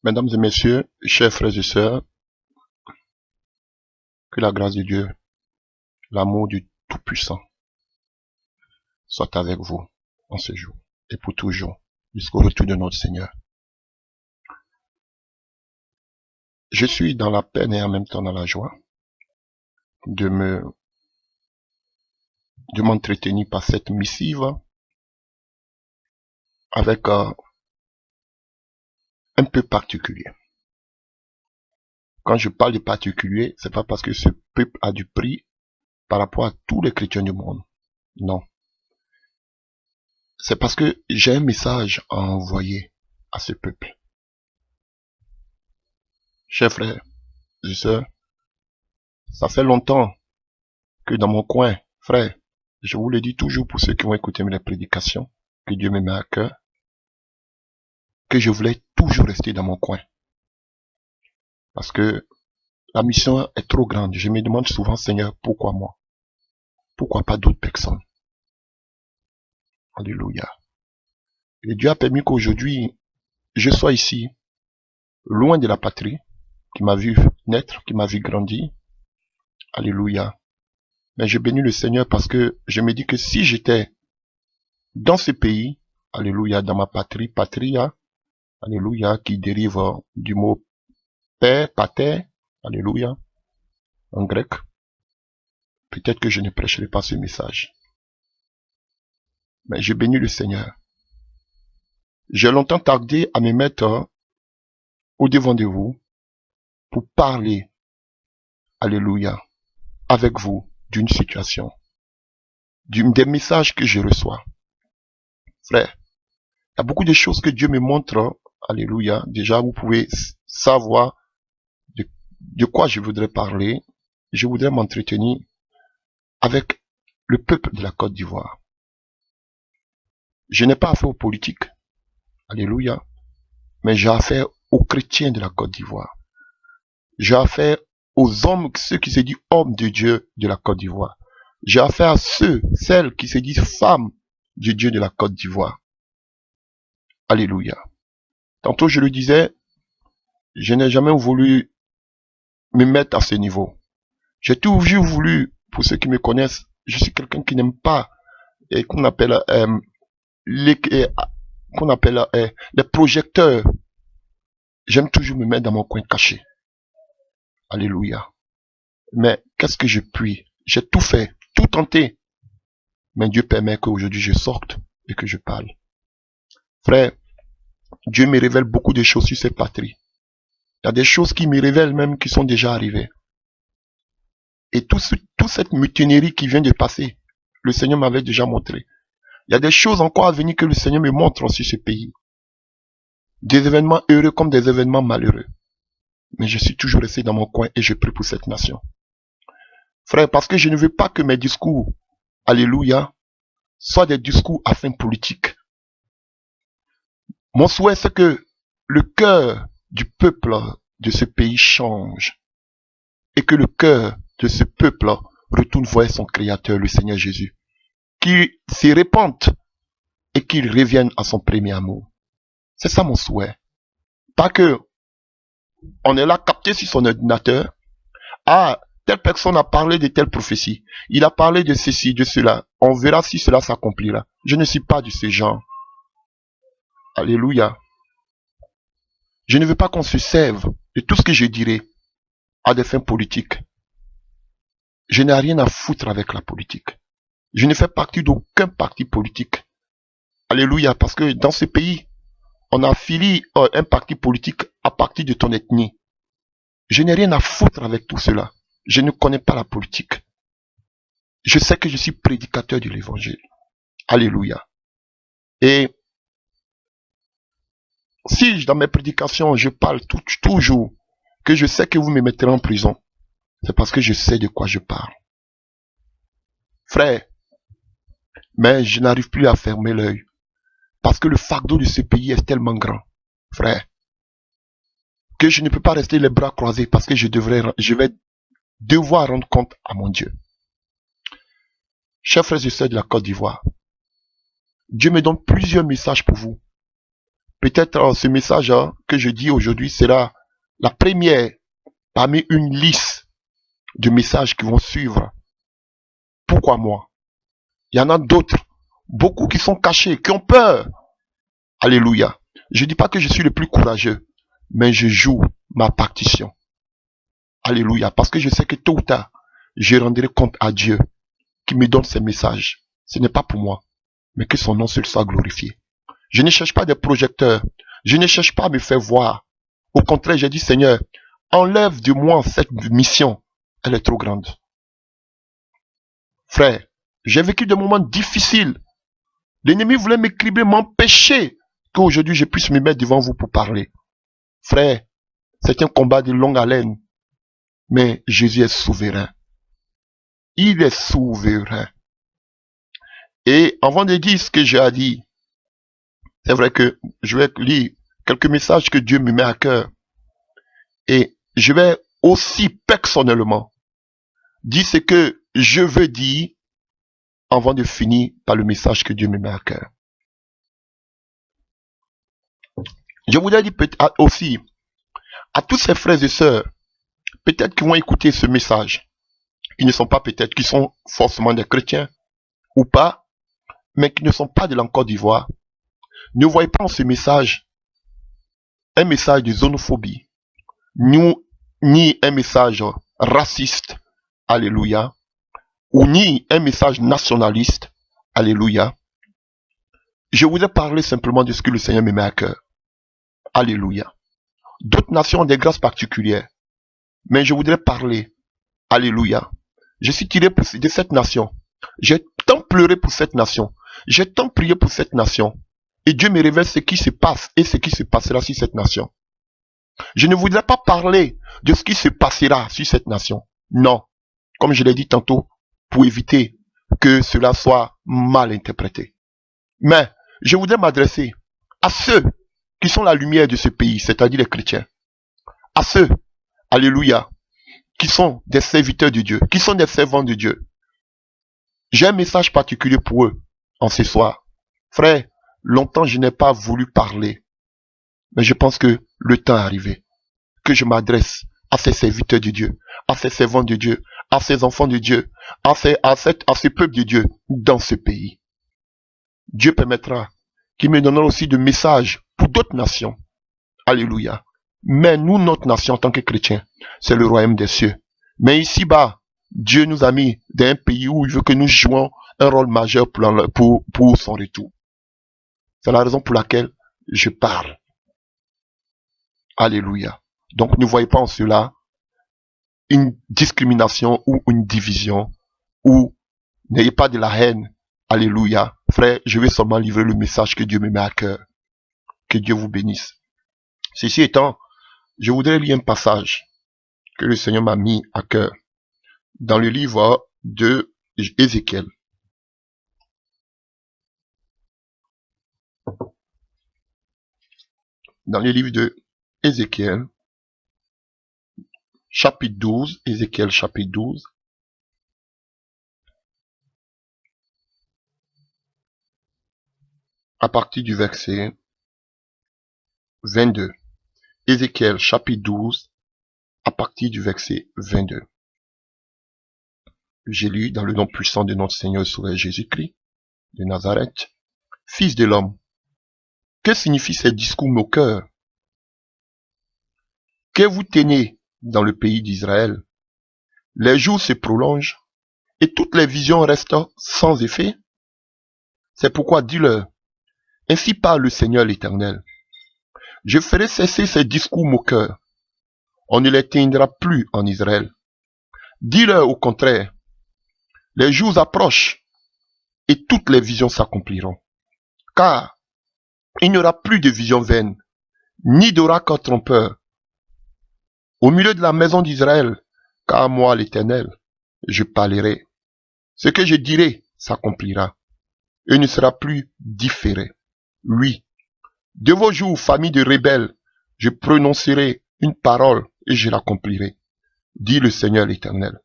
Mesdames et messieurs, chers frères et sœurs, que la grâce de Dieu, l'amour du Tout-Puissant soit avec vous en ce jour et pour toujours, jusqu'au retour de notre Seigneur. Je suis dans la peine et en même temps dans la joie de m'entretenir par cette missive avec un peu particulier. Quand je parle de particulier, c'est pas parce que ce peuple a du prix par rapport à tous les chrétiens du monde. Non. C'est parce que j'ai un message à envoyer à ce peuple. Chers frères et sœurs, ça fait longtemps que dans mon coin, frère, je vous le dis toujours pour ceux qui vont écouter mes prédications, que Dieu me met à cœur, que je voulais toujours rester dans mon coin. Parce que la mission est trop grande. Je me demande souvent, Seigneur, pourquoi moi? Pourquoi pas d'autres personnes? Alléluia. Et Dieu a permis qu'aujourd'hui, je sois ici, loin de la patrie, qui m'a vu naître, qui m'a vu grandir. Alléluia. Mais je bénis le Seigneur parce que je me dis que si j'étais dans ce pays, alléluia, dans ma patrie, patria, alléluia, qui dérive du mot père, pater, alléluia, en grec, peut-être que je ne prêcherai pas ce message. Mais je bénis le Seigneur. J'ai longtemps tardé à me mettre au devant de vous pour parler, alléluia, avec vous d'une situation, des messages que je reçois. Frère, il y a beaucoup de choses que Dieu me montre, alléluia. Déjà, vous pouvez savoir de quoi je voudrais parler. Je voudrais m'entretenir avec le peuple de la Côte d'Ivoire. Je n'ai pas affaire aux politiques, alléluia, mais j'ai affaire aux chrétiens de la Côte d'Ivoire. J'ai affaire aux hommes, ceux qui se disent hommes de Dieu de la Côte d'Ivoire. J'ai affaire à celles qui se disent femmes de Dieu de la Côte d'Ivoire. Alléluia. Tantôt je le disais, je n'ai jamais voulu me mettre à ce niveau. J'ai toujours voulu, pour ceux qui me connaissent, je suis quelqu'un qui n'aime pas qu'on appelle les projecteurs. J'aime toujours me mettre dans mon coin caché. Alléluia. Mais qu'est-ce que je puis? J'ai tout fait, tout tenté. Mais Dieu permet qu'aujourd'hui je sorte et que je parle. Frère, Dieu me révèle beaucoup de choses sur cette patrie. Il y a des choses qui me révèlent même qui sont déjà arrivées. Et toute cette mutinerie qui vient de passer, le Seigneur m'avait déjà montré. Il y a des choses encore à venir que le Seigneur me montre sur ce pays. Des événements heureux comme des événements malheureux. Mais je suis toujours resté dans mon coin et je prie pour cette nation. Frère, parce que je ne veux pas que mes discours, alléluia, soient des discours à fin politique. Mon souhait, c'est que le cœur du peuple de ce pays change. Et que le cœur de ce peuple retourne voir son Créateur, le Seigneur Jésus. Qu'il s'y répande et qu'il revienne à son premier amour. C'est ça mon souhait. Pas que on est là capté sur son ordinateur. Ah, telle personne a parlé de telle prophétie. Il a parlé de ceci, de cela. On verra si cela s'accomplira. Je ne suis pas de ce genre. Alléluia. Je ne veux pas qu'on se serve de tout ce que je dirai à des fins politiques. Je n'ai rien à foutre avec la politique. Je ne fais partie d'aucun parti politique. Alléluia, parce que dans ce pays, on affilie un parti politique à partir de ton ethnie. Je n'ai rien à foutre avec tout cela. Je ne connais pas la politique. Je sais que je suis prédicateur de l'évangile. Alléluia. Et si dans mes prédications, je parle toujours que je sais que vous me mettrez en prison, c'est parce que je sais de quoi je parle. Frère, mais je n'arrive plus à fermer l'œil. Parce que le fardeau de ce pays est tellement grand, frère, que je ne peux pas rester les bras croisés parce que je vais devoir rendre compte à mon Dieu. Chers frères et sœurs de la Côte d'Ivoire, Dieu me donne plusieurs messages pour vous. Peut-être ce message que je dis aujourd'hui sera la première parmi une liste de messages qui vont suivre. Pourquoi moi? Il y en a d'autres, beaucoup qui sont cachés, qui ont peur. Alléluia. Je ne dis pas que je suis le plus courageux, mais je joue ma partition. Alléluia. Parce que je sais que tôt ou tard, je rendrai compte à Dieu qui me donne ces messages. Ce n'est pas pour moi, mais que son nom seul soit glorifié. Je ne cherche pas des projecteurs. Je ne cherche pas à me faire voir. Au contraire, j'ai dit, Seigneur, enlève de moi cette mission. Elle est trop grande. Frère, j'ai vécu des moments difficiles. L'ennemi voulait m'écribler, m'empêcher qu'aujourd'hui je puisse me mettre devant vous pour parler. Frère, c'est un combat de longue haleine. Mais Jésus est souverain. Il est souverain. Et avant de dire ce que j'ai à dire, c'est vrai que je vais lire quelques messages que Dieu me met à cœur. Et je vais aussi personnellement dire ce que je veux dire avant de finir par le message que Dieu me met à cœur. Je voudrais dire aussi à tous ces frères et sœurs, peut-être qui vont écouter ce message, qui ne sont pas peut-être, qui sont forcément des chrétiens ou pas, mais qui ne sont pas de la Côte d'Ivoire. Ne voyez pas en ce message un message de xénophobie, ni un message raciste, alléluia, ou ni un message nationaliste, alléluia. Je voudrais parler simplement de ce que le Seigneur me met à cœur. Alléluia. D'autres nations ont des grâces particulières, mais je voudrais parler, alléluia. Je suis tiré de cette nation. J'ai tant pleuré pour cette nation. J'ai tant prié pour cette nation. Et Dieu me révèle ce qui se passe et ce qui se passera sur cette nation. Je ne voudrais pas parler de ce qui se passera sur cette nation. Non. Comme je l'ai dit tantôt, pour éviter que cela soit mal interprété. Mais je voudrais m'adresser à ceux qui sont la lumière de ce pays, c'est-à-dire les chrétiens. À ceux, alléluia, qui sont des serviteurs de Dieu, qui sont des servants de Dieu. J'ai un message particulier pour eux en ce soir. Frère, longtemps je n'ai pas voulu parler, mais je pense que le temps est arrivé, que je m'adresse à ces serviteurs de Dieu, à ces servants de Dieu, à ces enfants de Dieu, à ce peuple de Dieu dans ce pays. Dieu permettra qu'il me donnera aussi de messages pour d'autres nations. Alléluia. Mais nous, notre nation en tant que chrétiens, c'est le royaume des cieux. Mais ici-bas, Dieu nous a mis dans un pays où il veut que nous jouions un rôle majeur pour son retour. C'est la raison pour laquelle je parle. Alléluia. Donc ne voyez pas en cela une discrimination ou une division, ou n'ayez pas de la haine. Alléluia. Frère, je vais seulement livrer le message que Dieu me met à cœur. Que Dieu vous bénisse. Ceci étant, je voudrais lire un passage que le Seigneur m'a mis à cœur dans le livre de Ézéchiel. Dans le livre de Ézéchiel, chapitre 12, Ézéchiel chapitre 12, à partir du verset 22. Ézéchiel chapitre 12, à partir du verset 22. J'ai lu dans le nom puissant de notre Seigneur Sauveur Jésus-Christ de Nazareth. Fils de l'homme, que signifient ces discours moqueurs que vous tenez dans le pays d'Israël? Les jours se prolongent et toutes les visions restent sans effet. C'est pourquoi dis-leur, ainsi parle le Seigneur l'Éternel. Je ferai cesser ces discours moqueurs. On ne les tiendra plus en Israël. Dis-leur au contraire, les jours approchent et toutes les visions s'accompliront. Car il n'y aura plus de visions vaines, ni d'oracle trompeur. Au milieu de la maison d'Israël, car moi l'Éternel, je parlerai. Ce que je dirai s'accomplira et ne sera plus différé. Oui, de vos jours, famille de rebelles, je prononcerai une parole et je l'accomplirai, dit le Seigneur l'Éternel.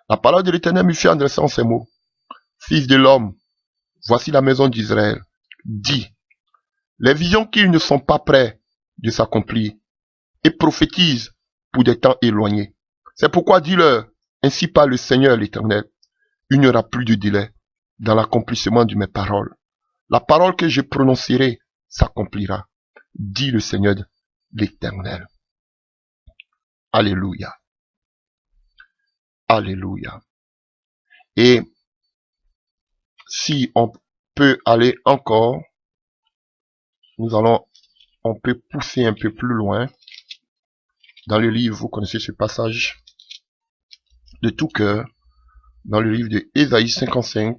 La parole de l'Éternel me fit adresser en ces mots. Fils de l'homme, voici la maison d'Israël. Dis, les visions qui ne sont pas prêts de s'accomplir et prophétisent pour des temps éloignés. C'est pourquoi dis-leur, ainsi parle le Seigneur l'Éternel, il n'y aura plus de délai dans l'accomplissement de mes paroles. La parole que je prononcerai s'accomplira, dit le Seigneur l'Éternel. Alléluia. Alléluia. Et si on peut aller encore, on peut pousser un peu plus loin dans le livre, vous connaissez ce passage de tout cœur, dans le livre de Ésaïe 55,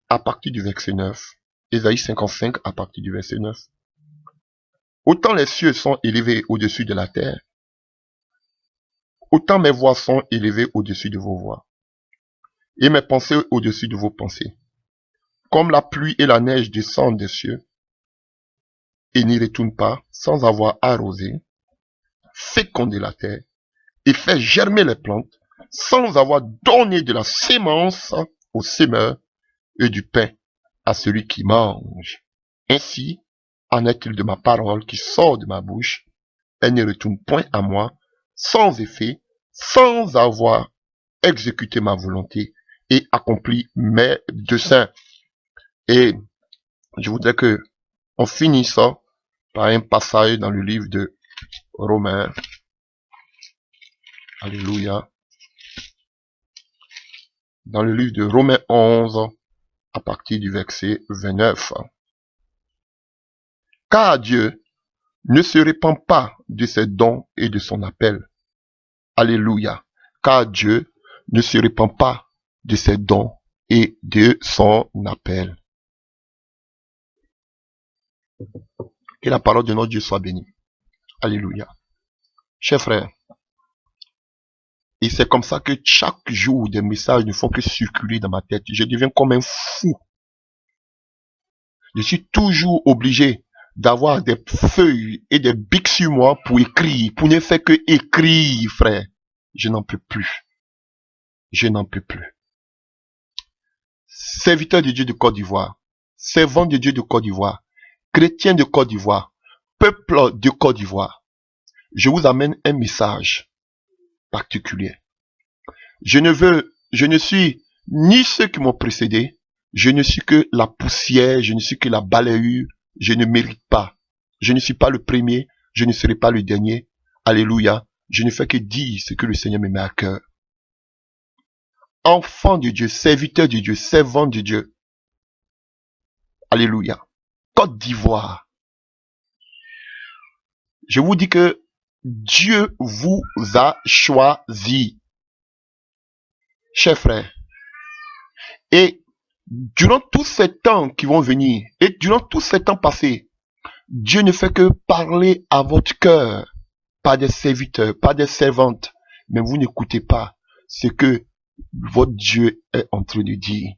à partir du verset 9. Ésaïe 55 à partir du verset 9. Autant les cieux sont élevés au-dessus de la terre, autant mes voix sont élevées au-dessus de vos voix, et mes pensées au-dessus de vos pensées. Comme la pluie et la neige descendent des cieux, et n'y retournent pas sans avoir arrosé, fécondé la terre, et fait germer les plantes, sans avoir donné de la sémence au semeur et du pain à celui qui mange. Ainsi en est-il de ma parole qui sort de ma bouche, elle ne retourne point à moi, sans effet, sans avoir exécuté ma volonté et accompli mes desseins. Et je voudrais que on finisse ça par un passage dans le livre de Romains. Alléluia. Dans le livre de Romains 11, à partir du verset 29. Car Dieu ne se répand pas de ses dons et de son appel. Alléluia. Car Dieu ne se répand pas de ses dons et de son appel. Que la parole de notre Dieu soit bénie. Alléluia. Chers frères, et c'est comme ça que chaque jour des messages ne font que circuler dans ma tête. Je deviens comme un fou. Je suis toujours obligé d'avoir des feuilles et des bics sur moi pour écrire, pour ne faire que écrire, frère. Je n'en peux plus. Je n'en peux plus. Serviteur de Dieu de Côte d'Ivoire, servant de Dieu de Côte d'Ivoire, chrétien de Côte d'Ivoire, peuple de Côte d'Ivoire, je vous amène un message particulier. Je ne suis ni ceux qui m'ont précédé, je ne suis que la poussière, je ne suis que la balayure, je ne mérite pas. Je ne suis pas le premier, je ne serai pas le dernier. Alléluia. Je ne fais que dire ce que le Seigneur me met à cœur. Enfant de Dieu, serviteur de Dieu, servant de Dieu. Alléluia. Côte d'Ivoire. Je vous dis que Dieu vous a choisi. Chers frères. Et durant tous ces temps qui vont venir, et durant tous ces temps passés, Dieu ne fait que parler à votre cœur, pas des serviteurs, pas des servantes, mais vous n'écoutez pas ce que votre Dieu est en train de dire.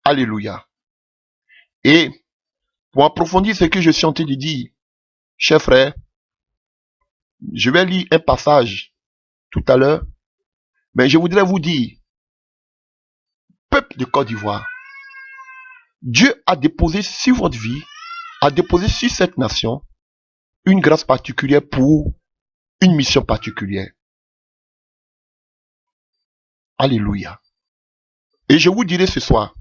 Alléluia. Et pour approfondir ce que je suis en train de dire, chers frères, je vais lire un passage tout à l'heure, mais je voudrais vous dire, peuple de Côte d'Ivoire, Dieu a déposé sur votre vie, a déposé sur cette nation une grâce particulière pour une mission particulière. Alléluia. Et je vous dirai ce soir,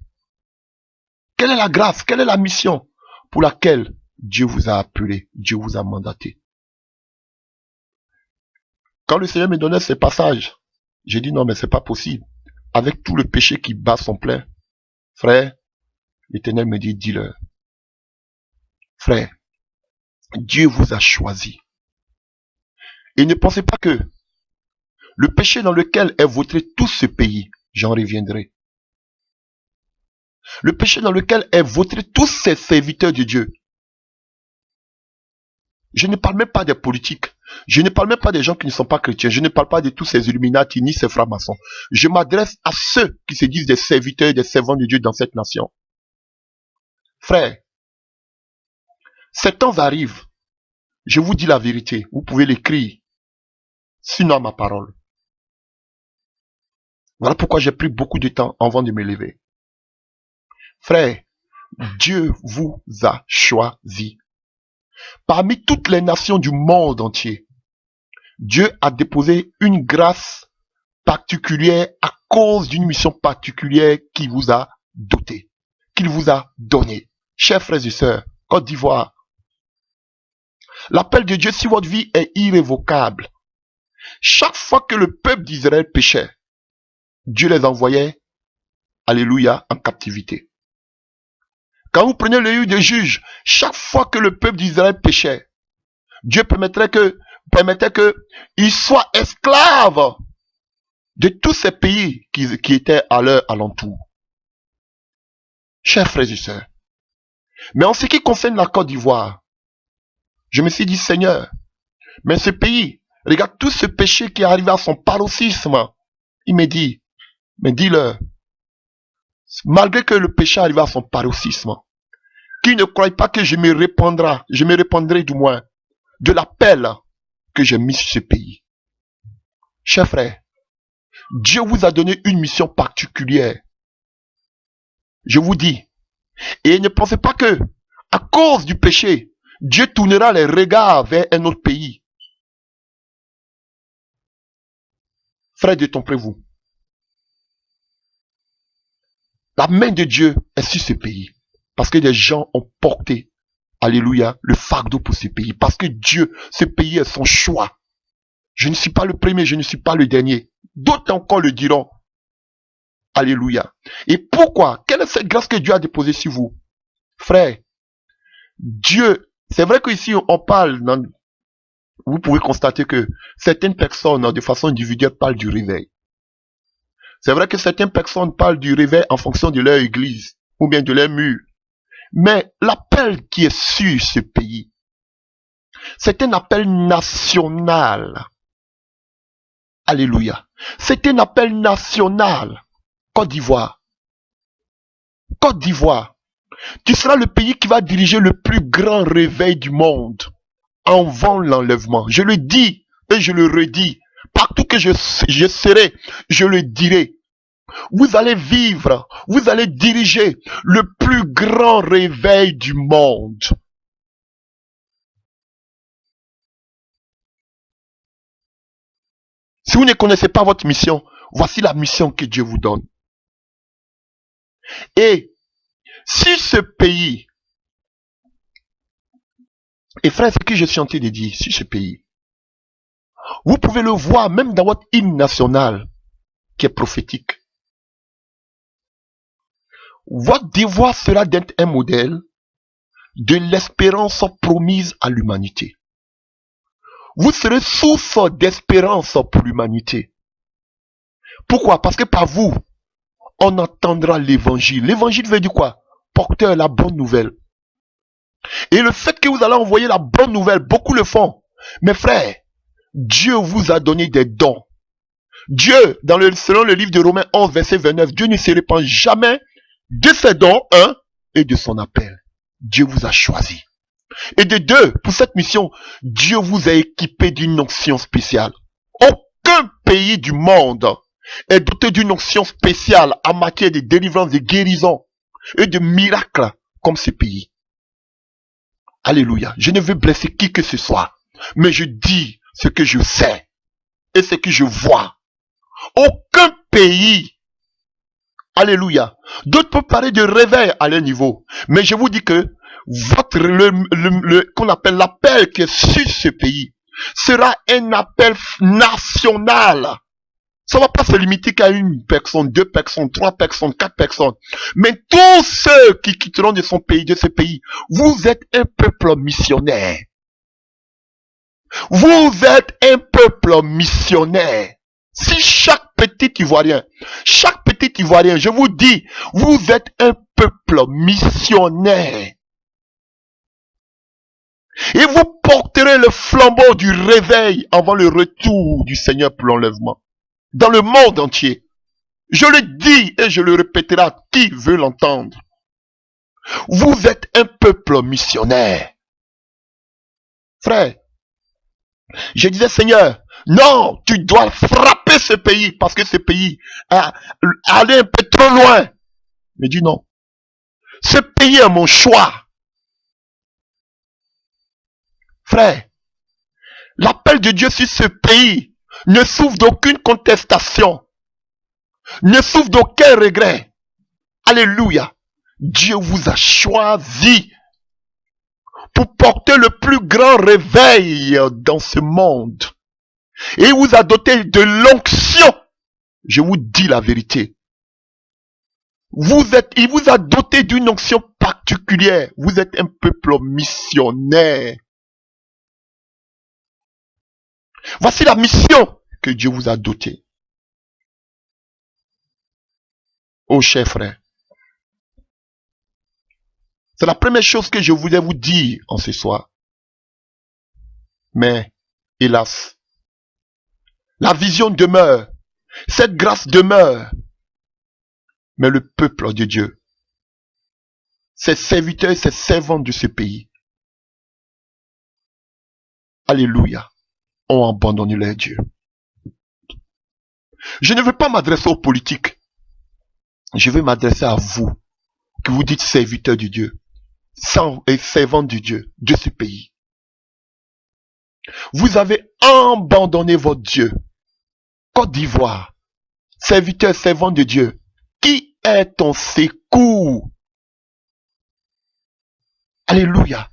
quelle est la grâce, quelle est la mission pour laquelle Dieu vous a appelé, Dieu vous a mandaté. Quand le Seigneur me donnait ces passages, j'ai dit non mais c'est pas possible. Avec tout le péché qui bat son plein, frère, l'Éternel me dit, dis-leur, frère, Dieu vous a choisi. Et ne pensez pas que le péché dans lequel est vautré tout ce pays, j'en reviendrai. Le péché dans lequel est vautré tous ces serviteurs de Dieu. Je ne parle même pas des politiques. Je ne parle même pas des gens qui ne sont pas chrétiens. Je ne parle pas de tous ces Illuminati ni ces francs-maçons. Je m'adresse à ceux qui se disent des serviteurs et des servants de Dieu dans cette nation. Frère, ces temps arrivent. Je vous dis la vérité. Vous pouvez l'écrire. Sinon à ma parole. Voilà pourquoi j'ai pris beaucoup de temps avant de me lever. Frère, Dieu vous a choisi. Parmi toutes les nations du monde entier, Dieu a déposé une grâce particulière à cause d'une mission particulière qu'il vous a doté, qu'il vous a donné. Chers frères et sœurs, Côte d'Ivoire, l'appel de Dieu sur votre vie est irrévocable. Chaque fois que le peuple d'Israël péchait, Dieu les envoyait, alléluia, en captivité. Quand vous prenez le livre des Juges, chaque fois que le peuple d'Israël péchait, Dieu permettait qu'ils soient esclaves de tous ces pays qui étaient à leur alentour. Chers frères et sœurs, mais en ce qui concerne la Côte d'Ivoire, je me suis dit, Seigneur, mais ce pays, regarde tout ce péché qui est arrivé à son paroxysme. Il me dit, mais dis-leur, malgré que le péché arrive à son paroxysme, qu'ils ne croient pas que je me répandrai du moins de l'appel que j'ai mis sur ce pays. Chers frères, Dieu vous a donné une mission particulière. Je vous dis, et ne pensez pas que, à cause du péché, Dieu tournera les regards vers un autre pays. Frère, détromperez-vous. La main de Dieu est sur ce pays. Parce que des gens ont porté, alléluia, le fardeau pour ce pays. Parce que Dieu, ce pays est son choix. Je ne suis pas le premier, je ne suis pas le dernier. D'autres encore le diront. Alléluia. Et pourquoi? Quelle est cette grâce que Dieu a déposée sur vous? Frère, Dieu, c'est vrai qu'ici on parle, vous pouvez constater que certaines personnes, de façon individuelle, parlent du réveil. C'est vrai que certaines personnes parlent du réveil en fonction de leur église, ou bien de leur mur. Mais l'appel qui est sur ce pays, c'est un appel national. Alléluia. C'est un appel national. Côte d'Ivoire. Côte d'Ivoire. Tu seras le pays qui va diriger le plus grand réveil du monde avant l'enlèvement. Je le dis et je le redis. Partout que je serai, je le dirai. Vous allez vivre, vous allez diriger le plus grand réveil du monde. Si vous ne connaissez pas votre mission, voici la mission que Dieu vous donne. Et si ce pays, et frère, ce que je suis en train de dire, si ce pays, vous pouvez le voir même dans votre hymne national qui est prophétique. Votre devoir sera d'être un modèle de l'espérance promise à l'humanité. Vous serez source d'espérance pour l'humanité. Pourquoi? Parce que par vous, on entendra l'évangile. L'évangile veut dire quoi? Porteur, la bonne nouvelle. Et le fait que vous allez envoyer la bonne nouvelle, beaucoup le font. Mes frères, Dieu vous a donné des dons. Dieu, selon le livre de Romains 11, verset 29, Dieu ne se répand jamais de ses dons, et de son appel. Dieu vous a choisi. Et de deux, pour cette mission, Dieu vous a équipé d'une onction spéciale. Aucun pays du monde est doté d'une onction spéciale en matière de délivrance, de guérison et de miracles comme ce pays. Alléluia. Je ne veux blesser qui que ce soit, mais je dis ce que je sais et ce que je vois. Aucun pays, alléluia. D'autres peuvent parler de réveil à leur niveau, mais je vous dis que qu'on appelle l'appel qui est sur ce pays sera un appel national. Ça ne va pas se limiter qu'à une personne, deux personnes, trois personnes, quatre personnes. Mais tous ceux qui quitteront de ce pays, vous êtes un peuple missionnaire. Vous êtes un peuple missionnaire. Si chaque petit Ivoirien, je vous dis, vous êtes un peuple missionnaire. Et vous porterez le flambeau du réveil avant le retour du Seigneur pour l'enlèvement. Dans le monde entier. Je le dis et je le répéterai à qui veut l'entendre. Vous êtes un peuple missionnaire. Frère, Je disais, Seigneur, non, tu dois frapper ce pays parce que ce pays a allé un peu trop loin. Mais dis non. Ce pays est mon choix. Frère, l'appel de Dieu sur ce pays ne souffre d'aucune contestation, ne souffre d'aucun regret. Alléluia. Dieu vous a choisi pour porter le plus grand réveil dans ce monde. Et il vous a doté de l'onction. Je vous dis la vérité. Il vous a doté d'une onction particulière. Vous êtes un peuple missionnaire. Voici la mission que Dieu vous a dotée. Oh, cher frère. C'est la première chose que je voulais vous dire en ce soir. Mais, hélas, la vision demeure. Cette grâce demeure. Mais le peuple de Dieu, ses serviteurs et ses servantes de ce pays, alléluia, ont abandonné leur Dieu. Je ne veux pas m'adresser aux politiques. Je veux m'adresser à vous, que vous dites serviteurs de Dieu, et servantes de Dieu, de ce pays. Vous avez abandonné votre Dieu. Côte d'Ivoire, serviteur, servant de Dieu, qui est ton secours? Alléluia.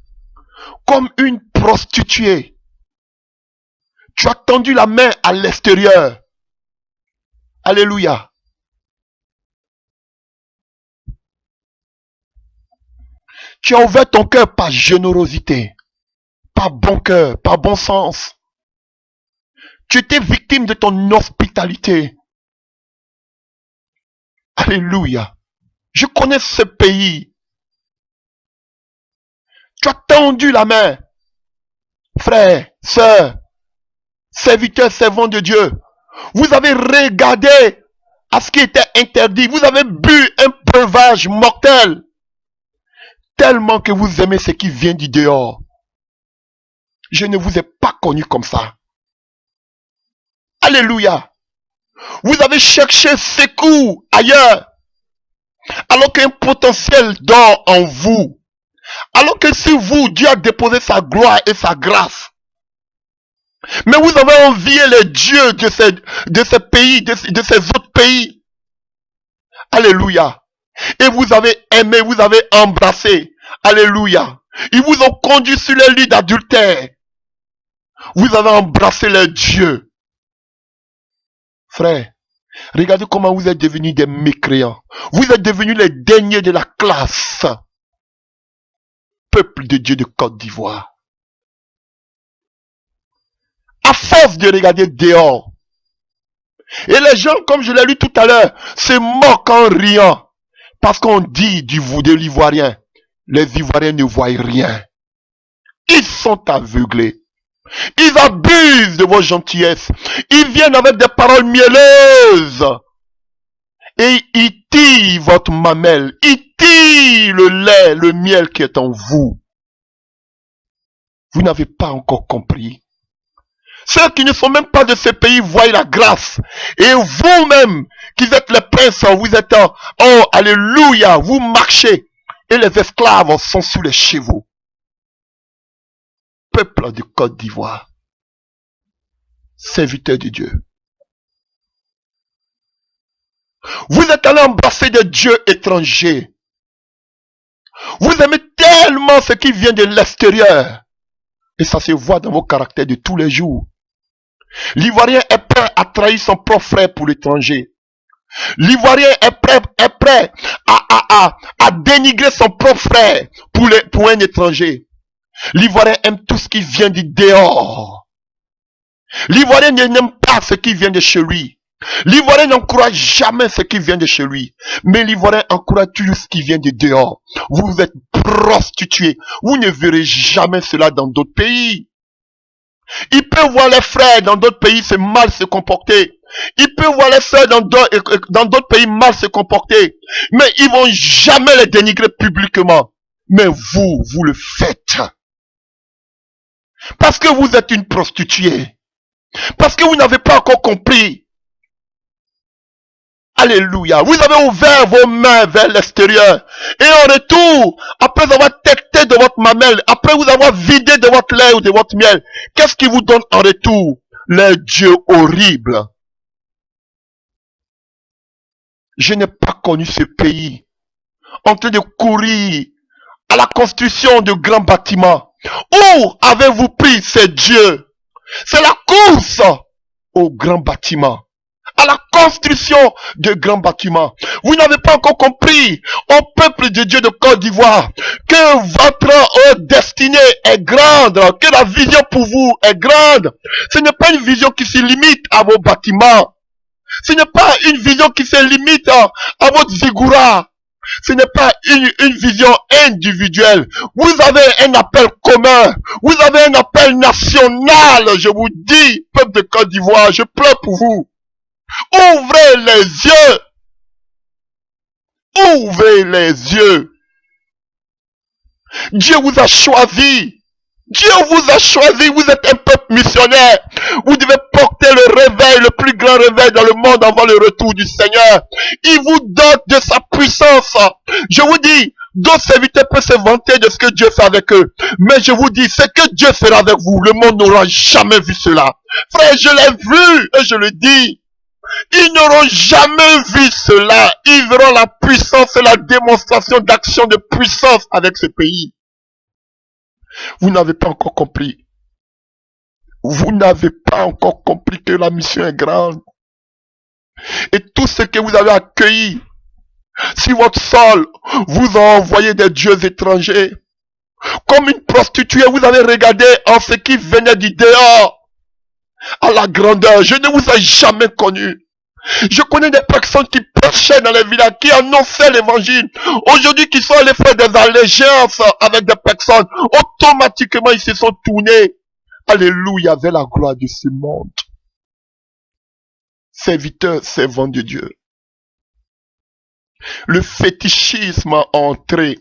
Comme une prostituée, tu as tendu la main à l'extérieur. Alléluia. Tu as ouvert ton cœur par générosité, par bon cœur, par bon sens. Tu étais victime de ton hospitalité. Alléluia. Je connais ce pays. Tu as tendu la main. Frère, sœur, serviteur, servant de Dieu. Vous avez regardé à ce qui était interdit. Vous avez bu un breuvage mortel. Tellement que vous aimez ce qui vient du dehors. Je ne vous ai pas connu comme ça. Alléluia. Vous avez cherché secours ailleurs. Alors qu'un potentiel dort en vous. Alors que sur vous, Dieu a déposé sa gloire et sa grâce. Mais vous avez envié les dieux de ces pays, de ces autres pays. Alléluia. Et vous avez aimé, vous avez embrassé. Alléluia. Ils vous ont conduit sur les lits d'adultère. Vous avez embrassé les dieux. Frère, regardez comment vous êtes devenus des mécréants. Vous êtes devenus les derniers de la classe. Peuple de Dieu de Côte d'Ivoire. À force de regarder dehors. Et les gens, comme je l'ai lu tout à l'heure, se moquent en riant. Parce qu'on dit de l'Ivoirien, les Ivoiriens ne voient rien. Ils sont aveuglés. Ils abusent de vos gentillesses. Ils viennent avec des paroles mielleuses. Et ils tirent votre mamelle. Ils tirent le lait, le miel qui est en vous. Vous n'avez pas encore compris. Ceux qui ne sont même pas de ce pays voient la grâce. Et vous-même, qui êtes les princes, vous êtes en, oh, alléluia, vous marchez. Et les esclaves sont sous les chevaux. Peuple de Côte d'Ivoire. Serviteurs de Dieu. Vous êtes allés embrasser des dieux étrangers. Vous aimez tellement ce qui vient de l'extérieur. Et ça se voit dans vos caractères de tous les jours. L'Ivoirien est prêt à trahir son propre frère pour l'étranger. L'Ivoirien est prêt à dénigrer son propre frère pour un étranger. L'Ivoirien aime tout ce qui vient du dehors. L'Ivoirien n'aime pas ce qui vient de chez lui. L'Ivoirien n'encourage jamais ce qui vient de chez lui. Mais l'Ivoirien encourage toujours ce qui vient de dehors. Vous êtes prostitués. Vous ne verrez jamais cela dans d'autres pays. Il peut voir les frères dans d'autres pays mal se comporter. Il peut voir les sœurs dans d'autres pays mal se comporter. Mais ils vont jamais les dénigrer publiquement. Mais vous le faites. Parce que vous êtes une prostituée. Parce que vous n'avez pas encore compris. Alléluia. Vous avez ouvert vos mains vers l'extérieur. Et en retour, après avoir tecté de votre mamelle, après vous avoir vidé de votre lait ou de votre miel, qu'est-ce qui vous donne en retour? Les dieux horribles. Je n'ai pas connu ce pays en train de courir à la construction de grands bâtiments. Où avez-vous pris ces dieux? C'est la course aux grands bâtiments, à la construction de grands bâtiments. Vous n'avez pas encore compris, au peuple de Dieu de Côte d'Ivoire, que votre destinée est grande, que la vision pour vous est grande. Ce n'est pas une vision qui se limite à vos bâtiments. Ce n'est pas une vision qui se limite à votre ziggoura. Ce n'est pas une vision individuelle. Vous avez un appel commun. Vous avez un appel national. Je vous dis, peuple de Côte d'Ivoire, je pleure pour vous. Ouvrez les yeux. Ouvrez les yeux. Dieu vous a choisi. Dieu vous a choisi, vous êtes un peuple missionnaire. Vous devez porter le réveil, le plus grand réveil dans le monde avant le retour du Seigneur. Il vous dote de sa puissance. Je vous dis, d'autres serviteurs peuvent se vanter de ce que Dieu fait avec eux. Mais je vous dis, ce que Dieu fera avec vous, le monde n'aura jamais vu cela. Frère, je l'ai vu et je le dis. Ils n'auront jamais vu cela. Ils verront la puissance et la démonstration d'action de puissance avec ce pays. Vous n'avez pas encore compris. Vous n'avez pas encore compris que la mission est grande. Et tout ce que vous avez accueilli sur votre sol, vous a envoyé des dieux étrangers. Comme une prostituée, vous avez regardé en ce qui venait du dehors à la grandeur. Je ne vous ai jamais connu. Je connais des personnes qui prêchaient dans les villages, qui annonçaient l'évangile. Aujourd'hui, qui sont allés faire des allégeances avec des personnes. Automatiquement, ils se sont tournés. Alléluia, vers la gloire de ce monde. Serviteurs, servants de Dieu. Le fétichisme a entré.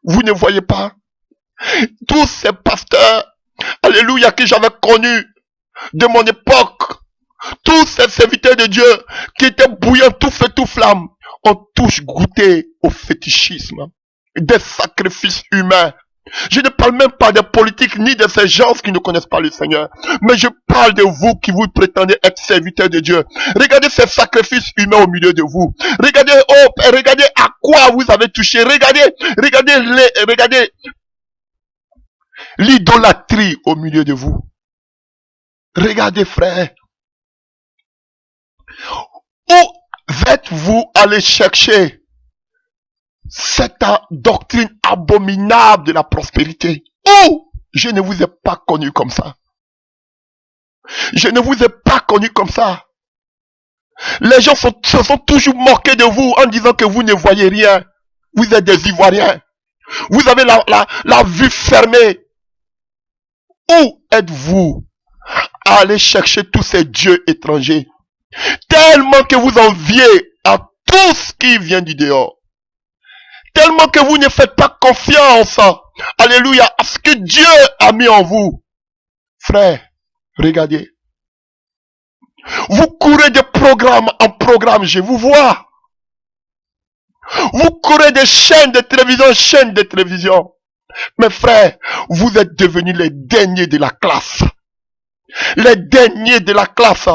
Vous ne voyez pas? Tous ces pasteurs, alléluia, que j'avais connus de mon époque, tous ces serviteurs de Dieu qui étaient bouillants, tout feu, tout flamme, ont tous goûté au fétichisme, des sacrifices humains. Je ne parle même pas des politiques ni de ces gens qui ne connaissent pas le Seigneur. Mais je parle de vous qui vous prétendez être serviteurs de Dieu. Regardez ces sacrifices humains au milieu de vous. Regardez, oh, regardez à quoi vous avez touché. Regardez l'idolâtrie au milieu de vous. Regardez, frère. Où êtes-vous allé chercher cette doctrine abominable de la prospérité? Où? Je ne vous ai pas connu comme ça. Je ne vous ai pas connu comme ça. Les gens se sont toujours moqués de vous en disant que vous ne voyez rien. Vous êtes des Ivoiriens. Vous avez la vue fermée. Où êtes-vous à aller chercher tous ces dieux étrangers? Tellement que vous enviez à tout ce qui vient du dehors. Tellement que vous ne faites pas confiance, alléluia, à ce que Dieu a mis en vous. Frère, regardez. Vous courez de programme en programme, je vous vois. Vous courez de chaîne de télévision en chaîne de télévision. Mais frère, vous êtes devenus les derniers de la classe. Les derniers de la classe.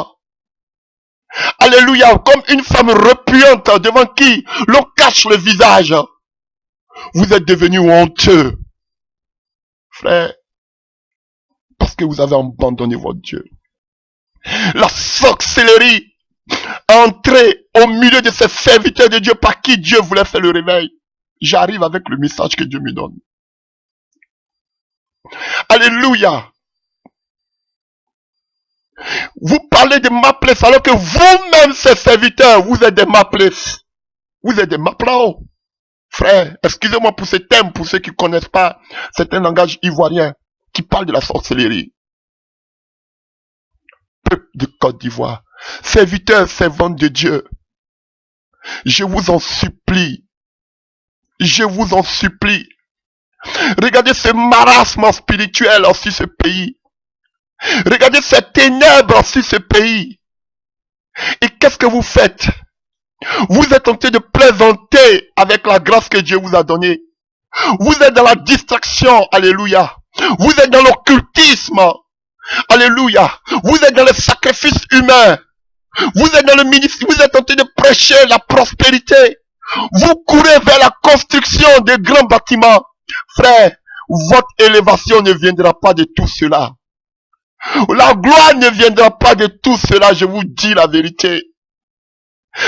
Alléluia, comme une femme repuante devant qui l'on cache le visage. Vous êtes devenus honteux. Frère, parce que vous avez abandonné votre Dieu. La sorcellerie entrée au milieu de ces serviteurs de Dieu par qui Dieu voulait faire le réveil. J'arrive avec le message que Dieu me donne. Alléluia. Vous parlez de Mapless alors que vous-même, ces serviteurs, vous êtes des Mapless. Vous êtes des Maplao. Frère, excusez-moi pour ce thème, pour ceux qui ne connaissent pas, c'est un langage ivoirien qui parle de la sorcellerie. Peuple de Côte d'Ivoire, serviteurs, servantes de Dieu, je vous en supplie, je vous en supplie, regardez ce marasme spirituel sur ce pays. Regardez ces ténèbres sur ce pays. Et qu'est-ce que vous faites? Vous êtes en train de plaisanter avec la grâce que Dieu vous a donnée. Vous êtes dans la distraction, alléluia. Vous êtes dans l'occultisme, alléluia. Vous êtes dans le sacrifice humain. Vous êtes dans le ministère, vous êtes en train de prêcher la prospérité. Vous courez vers la construction de grands bâtiments. Frère, votre élévation ne viendra pas de tout cela. La gloire ne viendra pas de tout cela, je vous dis la vérité.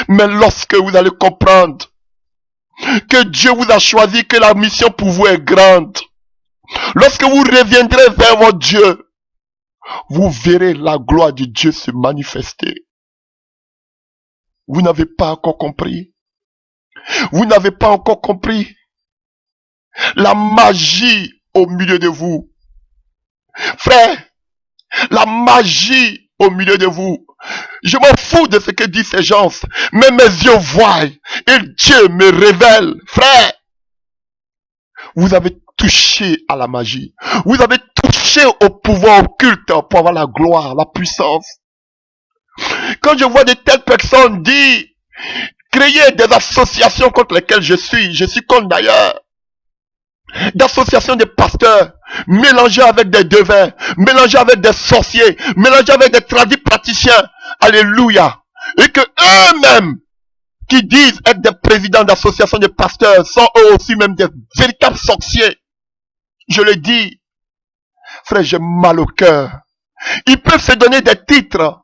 Mais lorsque vous allez comprendre que Dieu vous a choisi, que la mission pour vous est grande, lorsque vous reviendrez vers votre Dieu, vous verrez la gloire de Dieu se manifester. Vous n'avez pas encore compris. Vous n'avez pas encore compris la magie au milieu de vous. Frère, la magie au milieu de vous. Je m'en fous de ce que disent ces gens, mais mes yeux voient et Dieu me révèle. Frère, vous avez touché à la magie. Vous avez touché au pouvoir occulte pour avoir la gloire, la puissance. Quand je vois de telles personnes dire, créer des associations contre lesquelles je suis contre d'ailleurs, d'associations de pasteurs, mélangés avec des devins, mélangés avec des sorciers, mélangés avec des tradis praticiens, alléluia, et que eux-mêmes, qui disent être des présidents d'associations de pasteurs, sont eux aussi même des véritables sorciers. Je le dis, frère, j'ai mal au cœur. Ils peuvent se donner des titres,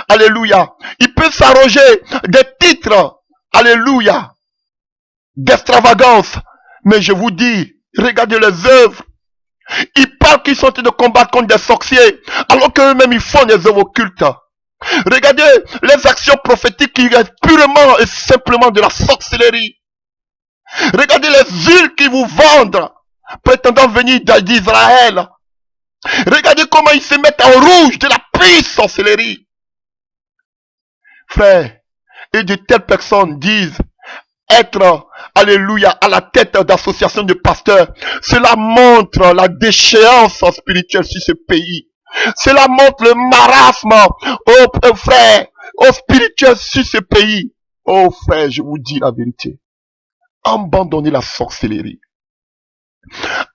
alléluia. Ils peuvent s'arroger des titres, alléluia, d'extravagance. Mais je vous dis, regardez les œuvres. Ils parlent qu'ils sont en train de combattre contre des sorciers, alors qu'eux-mêmes ils font des œuvres occultes. Regardez les actions prophétiques qui restent purement et simplement de la sorcellerie. Regardez les huiles qui vous vendent, prétendant venir d'Israël. Regardez comment ils se mettent en rouge de la pure sorcellerie. Frère, et de telles personnes disent être, alléluia, à la tête d'associations de pasteurs. Cela montre la déchéance spirituelle sur ce pays. Cela montre le marasme, oh frère, oh spirituel sur ce pays. Oh frère, je vous dis la vérité. Abandonnez la sorcellerie.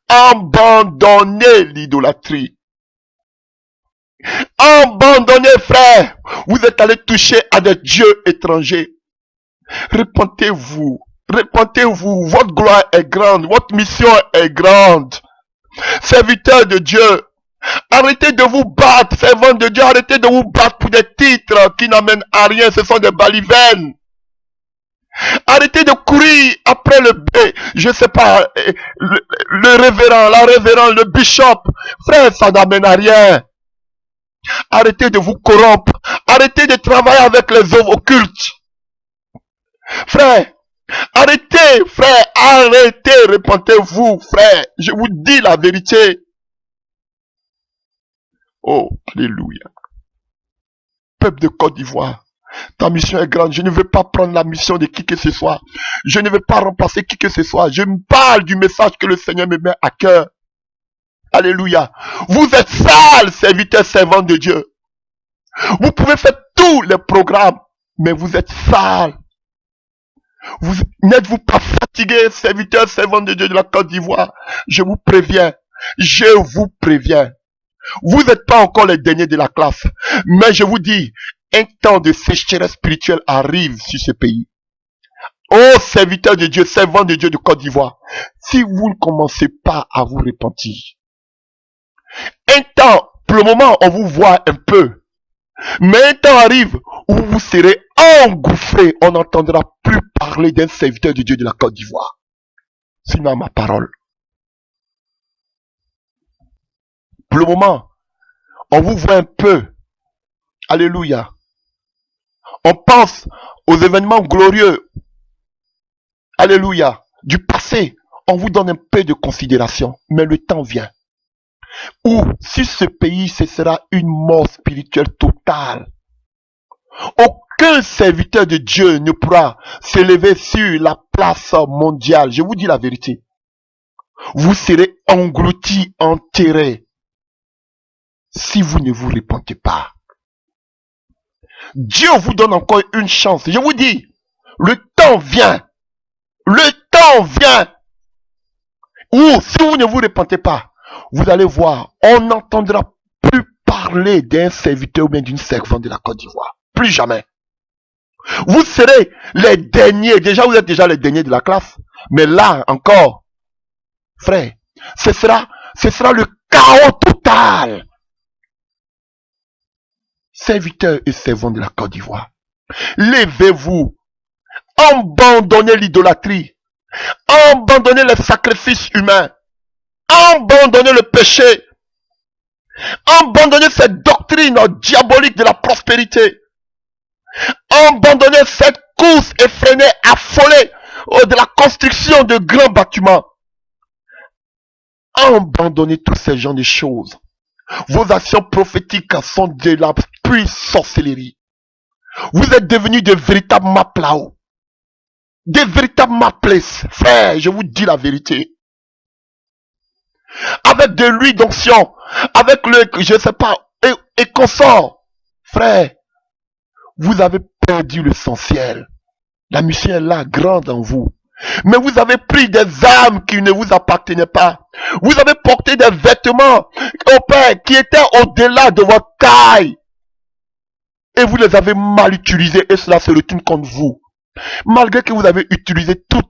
Abandonnez l'idolâtrie. Abandonnez, frère. Vous êtes allé toucher à des dieux étrangers. Repentez-vous. Repentez-vous. Votre gloire est grande. Votre mission est grande. Serviteurs de Dieu, arrêtez de vous battre. Servants de Dieu, arrêtez de vous battre pour des titres qui n'amènent à rien. Ce sont des balivernes. Arrêtez de courir après je sais pas, le révérend, la révérende, le bishop. Frère, ça n'amène à rien. Arrêtez de vous corrompre. Arrêtez de travailler avec les œuvres occultes. Frère, arrêtez, frère, arrêtez, repentez-vous, frère. Je vous dis la vérité. Oh, alléluia. Peuple de Côte d'Ivoire, ta mission est grande. Je ne veux pas prendre la mission de qui que ce soit. Je ne veux pas remplacer qui que ce soit. Je me parle du message que le Seigneur me met à cœur. Alléluia. Vous êtes sales, serviteurs, servants de Dieu. Vous pouvez faire tous les programmes, mais vous êtes sales. N'êtes-vous pas fatigués, serviteurs, servants de Dieu de la Côte d'Ivoire? Je vous préviens. Je vous préviens. Vous n'êtes pas encore les derniers de la classe. Mais je vous dis, un temps de sécheresse spirituelle arrive sur ce pays. Oh, serviteurs de Dieu, servants de Dieu de Côte d'Ivoire, si vous ne commencez pas à vous repentir, un temps, pour le moment, on vous voit un peu. Mais un temps arrive où vous serez engouffrés. On n'entendra plus parler d'un serviteur de Dieu de la Côte d'Ivoire. Sinon ma parole. Pour le moment, on vous voit un peu. Alléluia. On pense aux événements glorieux. Alléluia. Du passé. On vous donne un peu de considération. Mais le temps vient où, si ce pays, ce sera une mort spirituelle totale. Aucun serviteur de Dieu ne pourra s'élever sur la place mondiale. Je vous dis la vérité. Vous serez engloutis, enterrés. si vous ne vous repentez pas. Dieu vous donne encore une chance. Je vous dis, le temps vient. Le temps vient où, si vous ne vous repentez pas, vous allez voir, on n'entendra plus parler d'un serviteur ou bien d'une servante de la Côte d'Ivoire. Plus jamais. Vous serez les derniers. Déjà, vous êtes déjà les derniers de la classe. Mais là, encore, frère, ce sera le chaos total. Serviteurs et servantes de la Côte d'Ivoire, levez-vous. Abandonnez l'idolâtrie. Abandonnez les sacrifices humains. Abandonnez le péché. Abandonnez cette doctrine diabolique de la prospérité. Abandonnez cette course effrénée, affolée de la construction de grands bâtiments. Abandonnez tous ces genres de choses. Vos actions prophétiques sont de la pure sorcellerie. Vous êtes devenus de véritables maplao. Des véritables maplaces. Frère, je vous dis la vérité. Avec de l'huile d'onction, avec le, je sais pas, et consort. Frère, vous avez perdu l'essentiel. La mission est là, grande en vous. Mais vous avez pris des âmes qui ne vous appartenaient pas. Vous avez porté des vêtements, au Père, qui étaient au-delà de votre taille. Et vous les avez mal utilisés et cela se retourne contre vous. Malgré que vous avez utilisé tout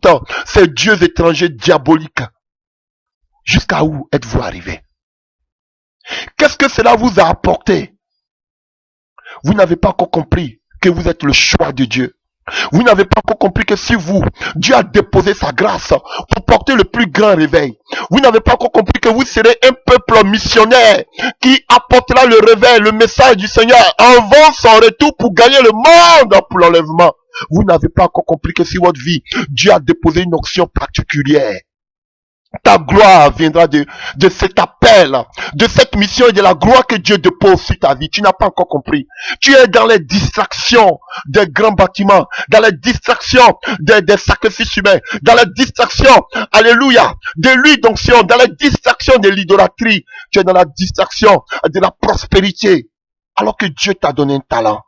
ces dieux étrangers diaboliques. Jusqu'à où êtes-vous arrivé? Qu'est-ce que cela vous a apporté? Vous n'avez pas encore compris que vous êtes le choix de Dieu. Vous n'avez pas encore compris que si vous, Dieu a déposé sa grâce pour porter le plus grand réveil. Vous n'avez pas encore compris que vous serez un peuple missionnaire qui apportera le réveil, le message du Seigneur avant son retour pour gagner le monde pour l'enlèvement. Vous n'avez pas encore compris que si votre vie, Dieu a déposé une onction particulière. Ta gloire viendra de cet appel, de cette mission et de la gloire que Dieu dépose sur ta vie. Tu n'as pas encore compris. Tu es dans les distractions des grands bâtiments, dans les distractions des sacrifices humains, dans les distractions, alléluia, de l'huile d'onction, dans les distractions de l'idolâtrie. Tu es dans la distraction de la prospérité. Alors que Dieu t'a donné un talent.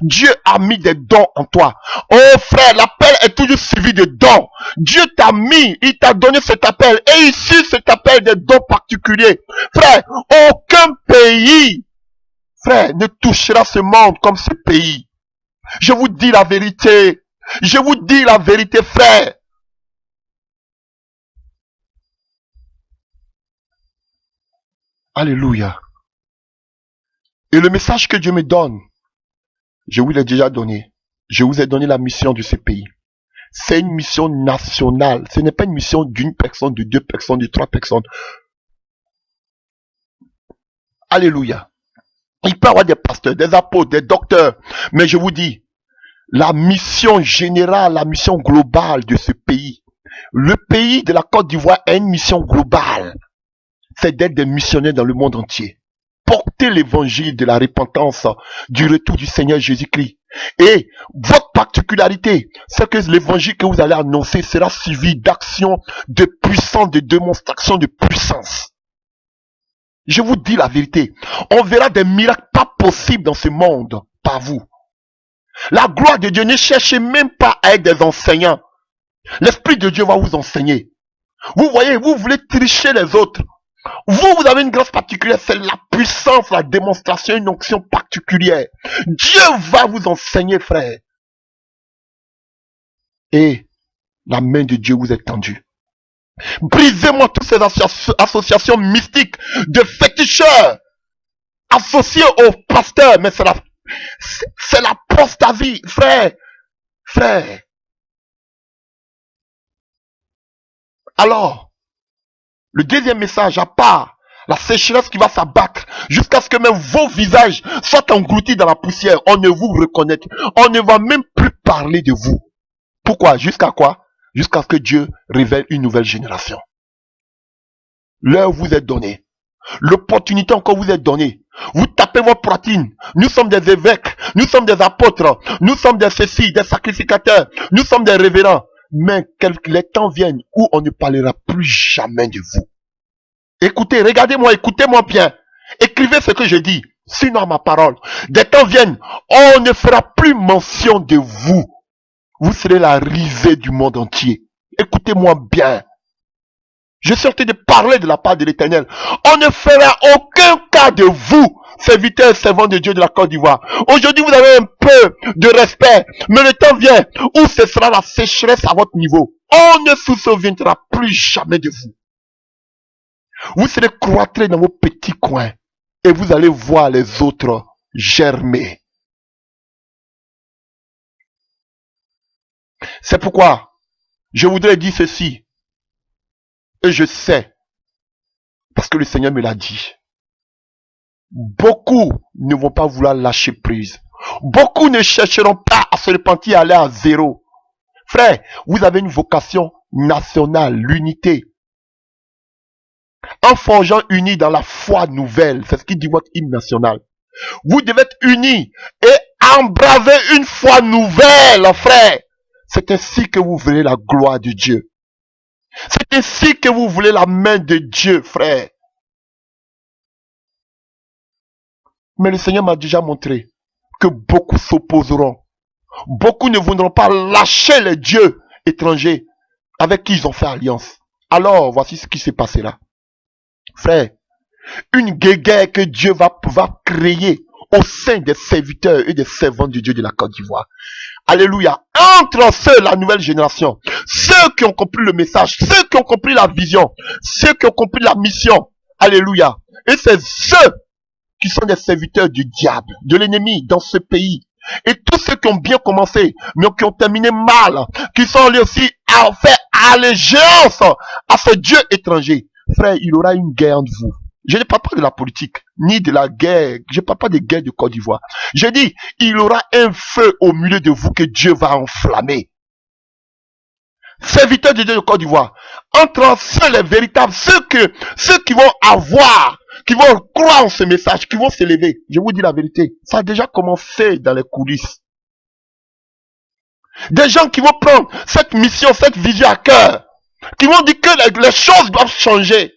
Dieu a mis des dons en toi. Oh frère, l'appel est toujours suivi de dons. Dieu t'a mis, il t'a donné cet appel. Et ici, cet appel des dons particuliers. Frère, aucun pays, frère, ne touchera ce monde comme ce pays. Je vous dis la vérité. Je vous dis la vérité, frère. Alléluia. Et le message que Dieu me donne, je vous l'ai déjà donné. Je vous ai donné la mission de ce pays. C'est une mission nationale. Ce n'est pas une mission d'une personne, de deux personnes, de trois personnes. Alléluia. Il peut y avoir des pasteurs, des apôtres, des docteurs. Mais je vous dis, la mission générale, la mission globale de ce pays. Le pays de la Côte d'Ivoire a une mission globale. C'est d'être des missionnaires dans le monde entier. Porter l'évangile de la repentance, du retour du Seigneur Jésus-Christ. Et votre particularité, c'est que l'évangile que vous allez annoncer sera suivi d'actions de puissance, de démonstration de puissance. Je vous dis la vérité. On verra des miracles pas possibles dans ce monde par vous. La gloire de Dieu, ne cherchez même pas à être des enseignants. L'Esprit de Dieu va vous enseigner. Vous voyez, vous voulez tricher les autres. Vous avez une grâce particulière, c'est la puissance, la démonstration, une onction particulière. Dieu va vous enseigner, frère. Et la main de Dieu vous est tendue. Brisez-moi toutes ces associations mystiques de féticheurs associés aux pasteurs. Mais c'est l'apostasie, frère. Frère. Alors, le deuxième message, à part la sécheresse qui va s'abattre jusqu'à ce que même vos visages soient engloutis dans la poussière, on ne vous reconnaît, on ne va même plus parler de vous. Pourquoi? Jusqu'à quoi? Jusqu'à ce que Dieu révèle une nouvelle génération. L'heure vous est donnée. L'opportunité encore vous est donnée. Vous tapez votre poitrine. Nous sommes des évêques, nous sommes des apôtres, nous sommes des ceci, des sacrificateurs, nous sommes des révérends. Mais les temps viennent où on ne parlera plus jamais de vous. Écoutez, regardez-moi, écoutez-moi bien. Écrivez ce que je dis, sinon ma parole. Des temps viennent, on ne fera plus mention de vous. Vous serez la risée du monde entier. Écoutez-moi bien. Je suis en train de parler de la part de l'Éternel. On ne fera aucun cas de vous, serviteurs et servants de Dieu de la Côte d'Ivoire. Aujourd'hui, vous avez un peu de respect, mais le temps vient où ce sera la sécheresse à votre niveau. On ne se souviendra plus jamais de vous. Vous serez cloîtrés dans vos petits coins et vous allez voir les autres germer. C'est pourquoi je voudrais dire ceci. Et je sais, parce que le Seigneur me l'a dit. Beaucoup ne vont pas vouloir lâcher prise. Beaucoup ne chercheront pas à se repentir et aller à zéro. Frère, vous avez une vocation nationale, l'unité. En forgeant unis dans la foi nouvelle, c'est ce qui dit votre hymne national. Vous devez être unis et embraser une foi nouvelle, frère. C'est ainsi que vous verrez la gloire de Dieu. C'est ainsi que vous voulez la main de Dieu, frère. Mais le Seigneur m'a déjà montré que beaucoup s'opposeront. Beaucoup ne voudront pas lâcher les dieux étrangers avec qui ils ont fait alliance. Alors, voici ce qui s'est passé là. Frère, une guerre que Dieu va créer au sein des serviteurs et des servants de Dieu de la Côte d'Ivoire. Alléluia. Entre ceux, la nouvelle génération, ceux qui ont compris le message, ceux qui ont compris la vision, ceux qui ont compris la mission. Alléluia. Et c'est ceux qui sont des serviteurs du diable, de l'ennemi dans ce pays. Et tous ceux qui ont bien commencé, mais qui ont terminé mal, qui sont allés aussi à faire allégeance à ce Dieu étranger. Frère, il y aura une guerre entre vous. Je ne parle pas de la politique, ni de la guerre. Je ne parle pas de guerre de Côte d'Ivoire. Je dis, il y aura un feu au milieu de vous que Dieu va enflammer. Serviteurs de Dieu de Côte d'Ivoire, entre ceux les véritables, ceux qui vont avoir, qui vont croire en ce message, qui vont s'élever. Je vous dis la vérité, ça a déjà commencé dans les coulisses. Des gens qui vont prendre cette mission, cette vision à cœur, qui vont dire que les choses doivent changer.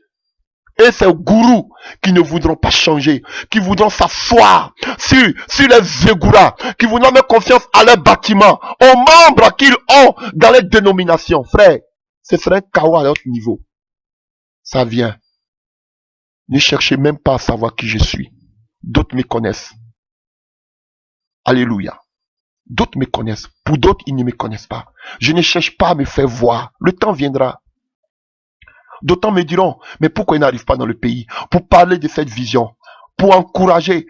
Et ces gourous qui ne voudront pas changer, qui voudront s'asseoir sur les égouras, qui voudront mettre confiance à leurs bâtiments, aux membres qu'ils ont dans les dénominations. Frère, ce serait un chaos à notre niveau. Ça vient. Ne cherchez même pas à savoir qui je suis. D'autres me connaissent. Alléluia. D'autres me connaissent. Pour d'autres, ils ne me connaissent pas. Je ne cherche pas à me faire voir. Le temps viendra. D'autant me diront, mais pourquoi ils n'arrivent pas dans le pays pour parler de cette vision, pour encourager,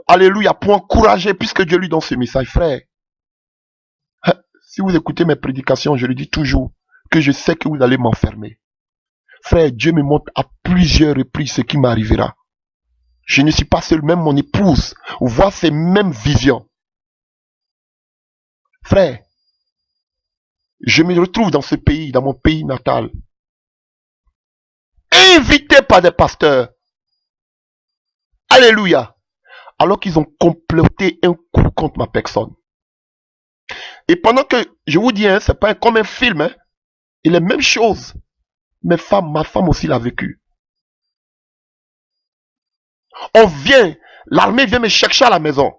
alléluia, pour encourager, puisque Dieu lui donne ce message, frère. Si vous écoutez mes prédications, je le dis toujours, que je sais que vous allez m'enfermer. Frère, Dieu me montre à plusieurs reprises ce qui m'arrivera. Je ne suis pas seul, même mon épouse voit ces mêmes visions. Frère, je me retrouve dans ce pays, dans mon pays natal, invité par des pasteurs. Alléluia. Alors qu'ils ont comploté un coup contre ma personne. Et pendant que, je vous dis, c'est pas comme un film, et les mêmes choses. Ma femme aussi l'a vécu. L'armée vient me chercher à la maison.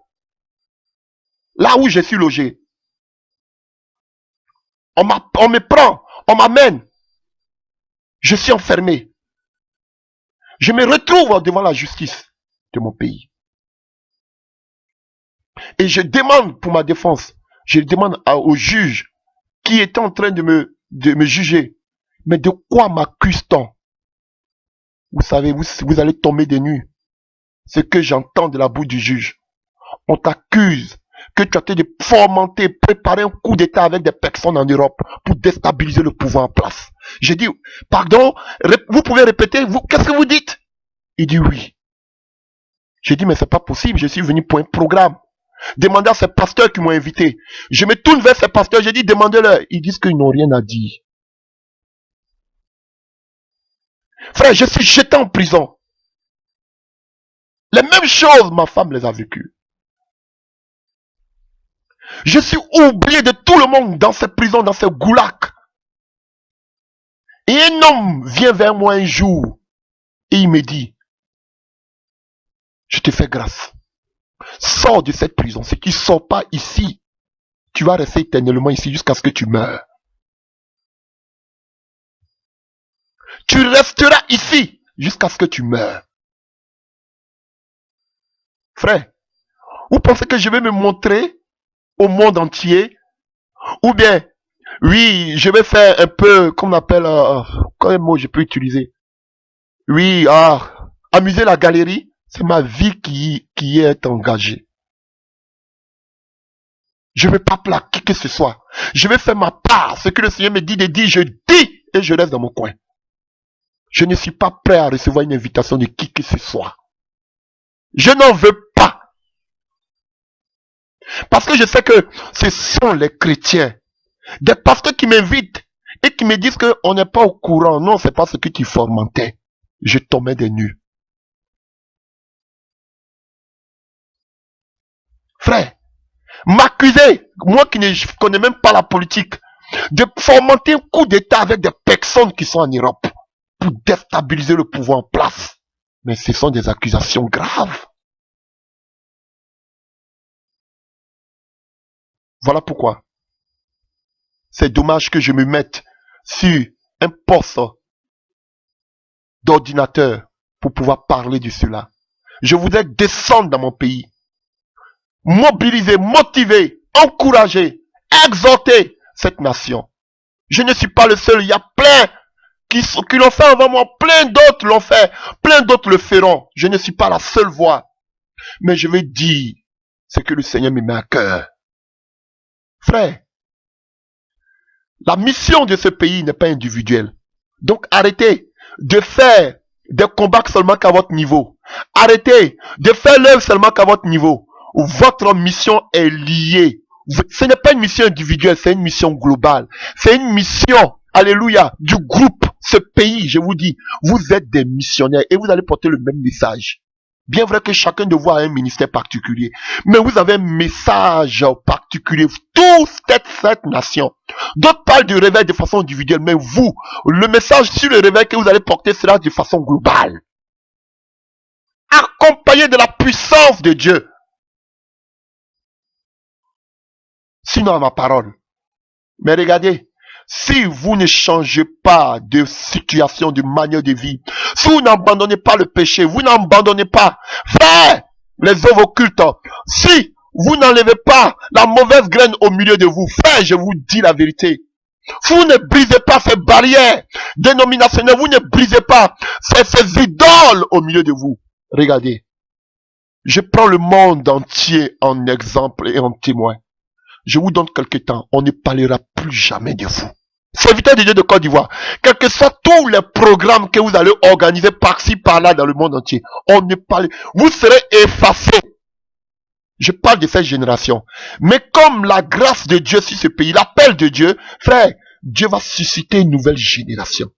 Là où je suis logé. On me prend, on m'amène. Je suis enfermé. Je me retrouve devant la justice de mon pays. Et je demande pour ma défense, je demande au juge qui est en train de me juger, mais de quoi m'accuse-t-on? Vous savez, vous allez tomber des nues. Ce que j'entends de la bouche du juge. On t'accuse que tu as été de fomenter, préparer un coup d'état avec des personnes en Europe pour déstabiliser le pouvoir en place. J'ai dit, pardon, vous pouvez répéter, qu'est-ce que vous dites? Il dit oui. J'ai dit, mais c'est pas possible, je suis venu pour un programme. Demandez à ces pasteurs qui m'ont invité. Je me tourne vers ces pasteurs, j'ai dit, demandez-leur. Ils disent qu'ils n'ont rien à dire. Frère, je suis jeté en prison. Les mêmes choses, ma femme les a vécues. Je suis oublié de tout le monde dans ces prisons, dans ces goulags. Et un homme vient vers moi un jour et il me dit, Je te fais grâce. Sors de cette prison. Si tu ne sors pas ici, tu vas rester éternellement ici jusqu'à ce que tu meurs. Tu resteras ici jusqu'à ce que tu meurs. Frère, vous pensez que je vais me montrer au monde entier? Ou bien, oui, je vais faire un peu, comme on appelle, quel mot je peux utiliser? Oui, amuser la galerie, c'est ma vie qui est engagée. Je ne vais pas plaquer qui que ce soit. Je vais faire ma part. Ce que le Seigneur me dit de dire, je dis et je reste dans mon coin. Je ne suis pas prêt à recevoir une invitation de qui que ce soit. Je n'en veux pas. Parce que je sais que ce sont les chrétiens, des pasteurs qui m'invitent et qui me disent qu'on n'est pas au courant. Non, c'est pas ce que tu fomentais. Je tombais des nues. Frère, m'accuser, moi qui ne connais même pas la politique, de fomenter un coup d'État avec des personnes qui sont en Europe pour déstabiliser le pouvoir en place. Mais ce sont des accusations graves. Voilà pourquoi c'est dommage que je me mette sur un poste d'ordinateur pour pouvoir parler de cela. Je voudrais descendre dans mon pays, mobiliser, motiver, encourager, exhorter cette nation. Je ne suis pas le seul, il y a plein qui l'ont fait avant moi, plein d'autres l'ont fait, plein d'autres le feront. Je ne suis pas la seule voix, mais je vais dire ce que le Seigneur me met à cœur. Frère, la mission de ce pays n'est pas individuelle. Donc arrêtez de faire des combats seulement qu'à votre niveau. Arrêtez de faire l'œuvre seulement qu'à votre niveau. Votre mission est liée. Ce n'est pas une mission individuelle, c'est une mission globale. C'est une mission, alléluia, du groupe. Ce pays, je vous dis, vous êtes des missionnaires et vous allez porter le même message. Bien vrai que chacun de vous a un ministère particulier, mais vous avez un message particulier, toute cette nation. D'autres parlent du réveil de façon individuelle, mais vous, le message sur le réveil que vous allez porter sera de façon globale. Accompagné de la puissance de Dieu. Sinon à ma parole. Mais regardez, si vous ne changez pas de situation, de manière de vie, si vous n'abandonnez pas le péché, vous n'abandonnez pas, frère, les œuvres occultes, si vous n'enlevez pas la mauvaise graine au milieu de vous, frère, je vous dis la vérité, vous ne brisez pas ces barrières dénominationnelles, vous ne brisez pas ces idoles au milieu de vous. Regardez, je prends le monde entier en exemple et en témoin. Je vous donne quelques temps, on ne parlera plus jamais de vous. Serviteur de Dieu de Côte d'Ivoire, quels que soient tous les programmes que vous allez organiser par-ci, par-là dans le monde entier, on ne parle, vous serez effacés. Je parle de cette génération. Mais comme la grâce de Dieu sur ce pays, l'appel de Dieu, frère, Dieu va susciter une nouvelle génération.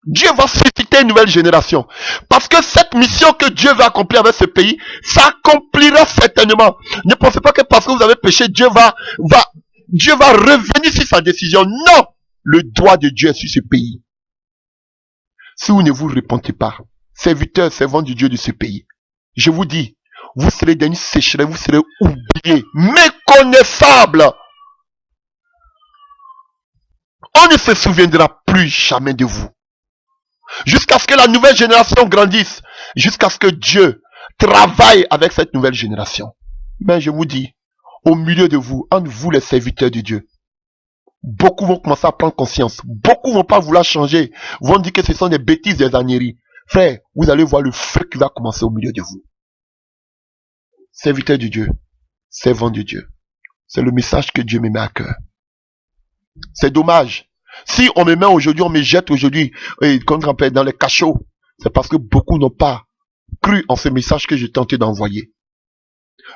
Dieu va susciter une nouvelle génération. Parce que cette mission que Dieu va accomplir avec ce pays, s'accomplira certainement. Ne pensez pas que parce que vous avez péché, Dieu va revenir sur sa décision. Non! Le doigt de Dieu est sur ce pays. Si vous ne vous repentez pas, serviteurs, servants du Dieu de ce pays, je vous dis, vous serez dans une sécheresse, vous serez oubliés, méconnaissables. On ne se souviendra plus jamais de vous. Jusqu'à ce que la nouvelle génération grandisse. Jusqu'à ce que Dieu travaille avec cette nouvelle génération. Mais je vous dis, au milieu de vous, entre vous les serviteurs de Dieu, beaucoup vont commencer à prendre conscience. Beaucoup vont pas vouloir changer. Vont dire que ce sont des bêtises, des âneries. Frère, vous allez voir le feu qui va commencer au milieu de vous. Serviteurs de Dieu, servants de Dieu. C'est le message que Dieu me met à cœur. C'est dommage. Si on me met aujourd'hui, on me jette aujourd'hui, dans les cachots, c'est parce que beaucoup n'ont pas cru en ce message que j'ai tenté d'envoyer.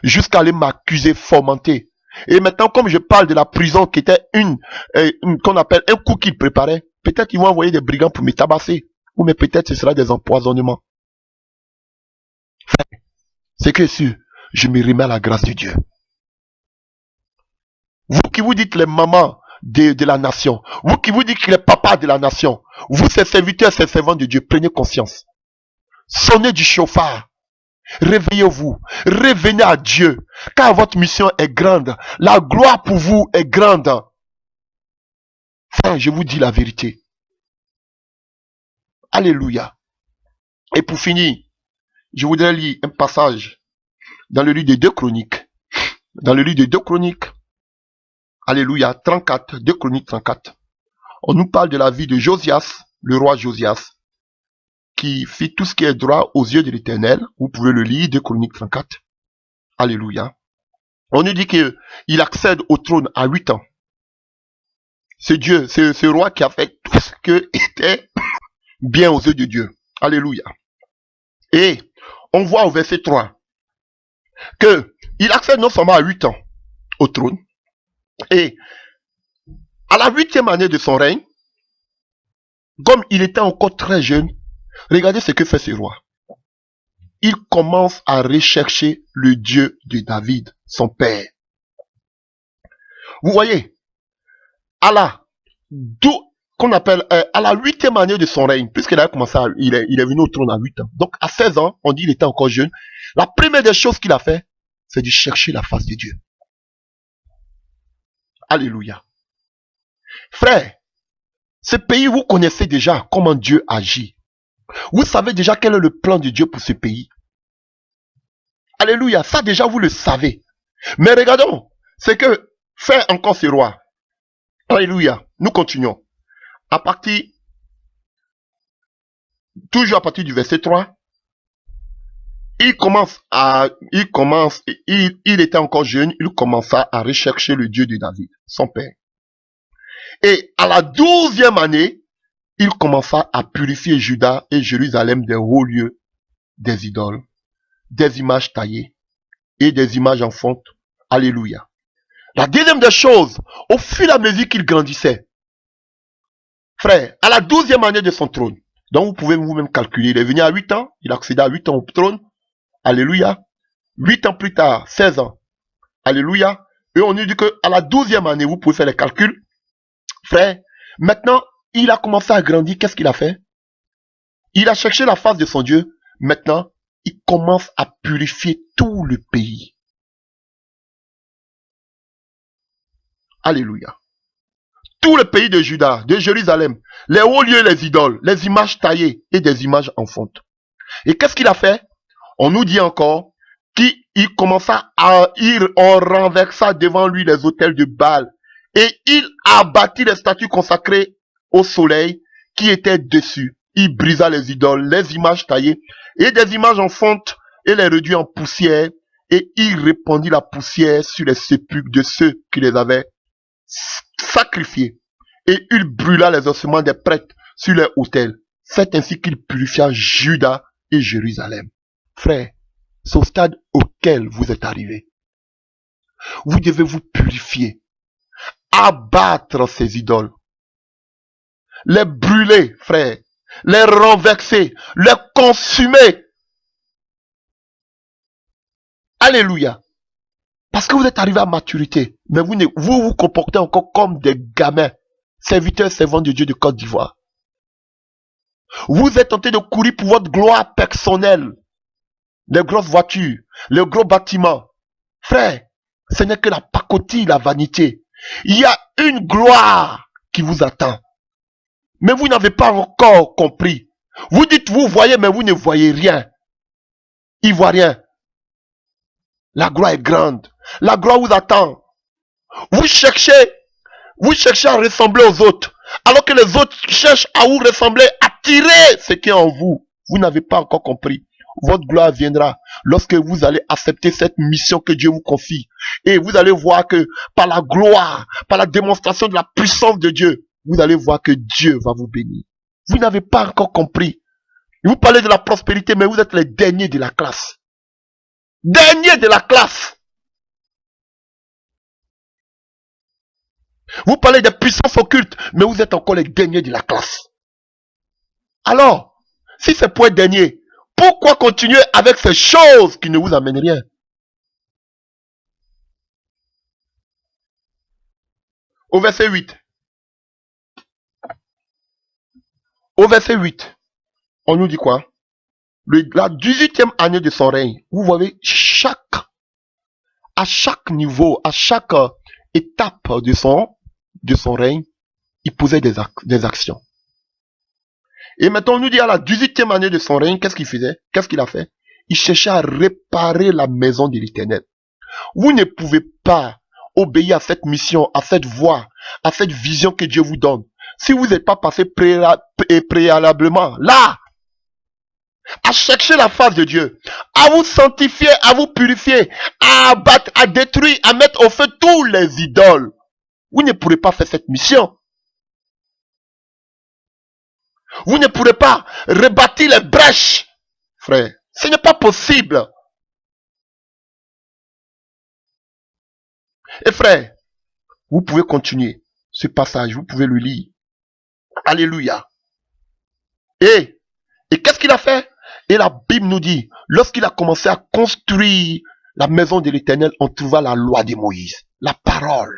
Jusqu'à aller m'accuser, fomenter. Et maintenant, comme je parle de la prison qui était qu'on appelle un coup qu'ils préparaient, peut-être ils vont envoyer des brigands pour me tabasser. Ou mais peut-être ce sera des empoisonnements. C'est que sûr, je me remets à la grâce de Dieu. Vous qui vous dites les mamans, de la nation. Vous qui vous dites qu'il est papa de la nation. Vous, ses serviteurs, ses servants de Dieu, prenez conscience. Sonnez du chauffard. Réveillez-vous. Revenez à Dieu. Car votre mission est grande. La gloire pour vous est grande. Frère, je vous dis la vérité. Alléluia. Et pour finir, je voudrais lire un passage dans le livre des 2 Chroniques. Dans le livre des 2 Chroniques. Alléluia. 34. 2 Chroniques 34. On nous parle de la vie de Josias, le roi Josias, qui fit tout ce qui est droit aux yeux de l'Éternel. Vous pouvez le lire, 2 Chroniques 34. Alléluia. On nous dit qu'il accède au trône à 8 ans. C'est Dieu, c'est ce roi qui a fait tout ce qui était bien aux yeux de Dieu. Alléluia. Et on voit au verset 3 que il accède non seulement à 8 ans au trône, et à la 8e année de son règne, comme il était encore très jeune, regardez ce que fait ce roi. Il commence à rechercher le Dieu de David, son père. Vous voyez, à la 8e année de son règne, puisqu'il a commencé il est venu au trône à 8 ans. Donc à 16 ans, on dit qu'il était encore jeune. La première des choses qu'il a fait, c'est de chercher la face de Dieu. Alléluia. Frère, ce pays, vous connaissez déjà comment Dieu agit. Vous savez déjà quel est le plan de Dieu pour ce pays. Alléluia, ça déjà vous le savez. Mais regardons ce que fait encore ce roi. Alléluia, nous continuons. Toujours à partir du verset 3, il était encore jeune, il commença à rechercher le Dieu de David, son père. Et à la 12e année, il commença à purifier Juda et Jérusalem des hauts lieux, des idoles, des images taillées et des images en fonte. Alléluia. La deuxième des choses, au fur et à mesure qu'il grandissait, frère, à la 12e année de son trône, donc vous pouvez vous-même calculer, il est venu à 8 ans, il accéda à 8 ans au trône. Alléluia. 8 ans plus tard, 16 ans. Alléluia. Et on nous dit qu'à la 12e année, vous pouvez faire les calculs. Frère, maintenant, il a commencé à grandir. Qu'est-ce qu'il a fait? Il a cherché la face de son Dieu. Maintenant, il commence à purifier tout le pays. Alléluia. Tout le pays de Juda, de Jérusalem, les hauts lieux, les idoles, les images taillées et des images en fonte. Et qu'est-ce qu'il a fait? On nous dit encore qu'il commença on renversa devant lui les autels de Baal et il abattit les statues consacrées au soleil qui étaient dessus. Il brisa les idoles, les images taillées et des images en fonte et les réduit en poussière et il répandit la poussière sur les sépulcres de ceux qui les avaient sacrifiés et il brûla les ossements des prêtres sur les autels. C'est ainsi qu'il purifia Juda et Jérusalem. Frère, c'est au stade auquel vous êtes arrivé. Vous devez vous purifier, abattre ces idoles, les brûler, frère, les renverser, les consumer. Alléluia. Parce que vous êtes arrivé à maturité, mais vous vous comportez encore comme des gamins, serviteurs, servants de Dieu de Côte d'Ivoire. Vous êtes tenté de courir pour votre gloire personnelle. Les grosses voitures, les gros bâtiments. Frère, ce n'est que la pacotille, la vanité. Il y a une gloire qui vous attend. Mais vous n'avez pas encore compris. Vous dites, vous voyez, mais vous ne voyez rien. Ivoirien. La gloire est grande. La gloire vous attend. Vous cherchez à ressembler aux autres. Alors que les autres cherchent à vous ressembler, à tirer ce qui est en vous. Vous n'avez pas encore compris. Votre gloire viendra lorsque vous allez accepter cette mission que Dieu vous confie. Et vous allez voir que par la gloire, par la démonstration de la puissance de Dieu, vous allez voir que Dieu va vous bénir. Vous n'avez pas encore compris. Vous parlez de la prospérité, mais vous êtes les derniers de la classe. Derniers de la classe. Vous parlez des puissances occultes, mais vous êtes encore les derniers de la classe. Alors, si c'est pour être dernier, pourquoi continuer avec ces choses qui ne vous amènent rien? Au verset 8. Au verset 8, on nous dit quoi? La 18e année de son règne. Vous voyez, à chaque niveau, à chaque étape de son règne, il posait des actions. Et maintenant, on nous dit à la 18e année de son règne, qu'est-ce qu'il faisait? Qu'est-ce qu'il a fait? Il cherchait à réparer la maison de l'Éternel. Vous ne pouvez pas obéir à cette mission, à cette voie, à cette vision que Dieu vous donne. Si vous n'êtes pas passé préalablement là, à chercher la face de Dieu, à vous sanctifier, à vous purifier, à abattre, à détruire, à mettre au feu tous les idoles, vous ne pourrez pas faire cette mission. Vous ne pourrez pas rebâtir les brèches, frère. Ce n'est pas possible. Et frère, vous pouvez continuer ce passage, vous pouvez le lire. Alléluia. Et qu'est-ce qu'il a fait? Et la Bible nous dit, lorsqu'il a commencé à construire la maison de l'Éternel, on trouva la loi de Moïse, la parole.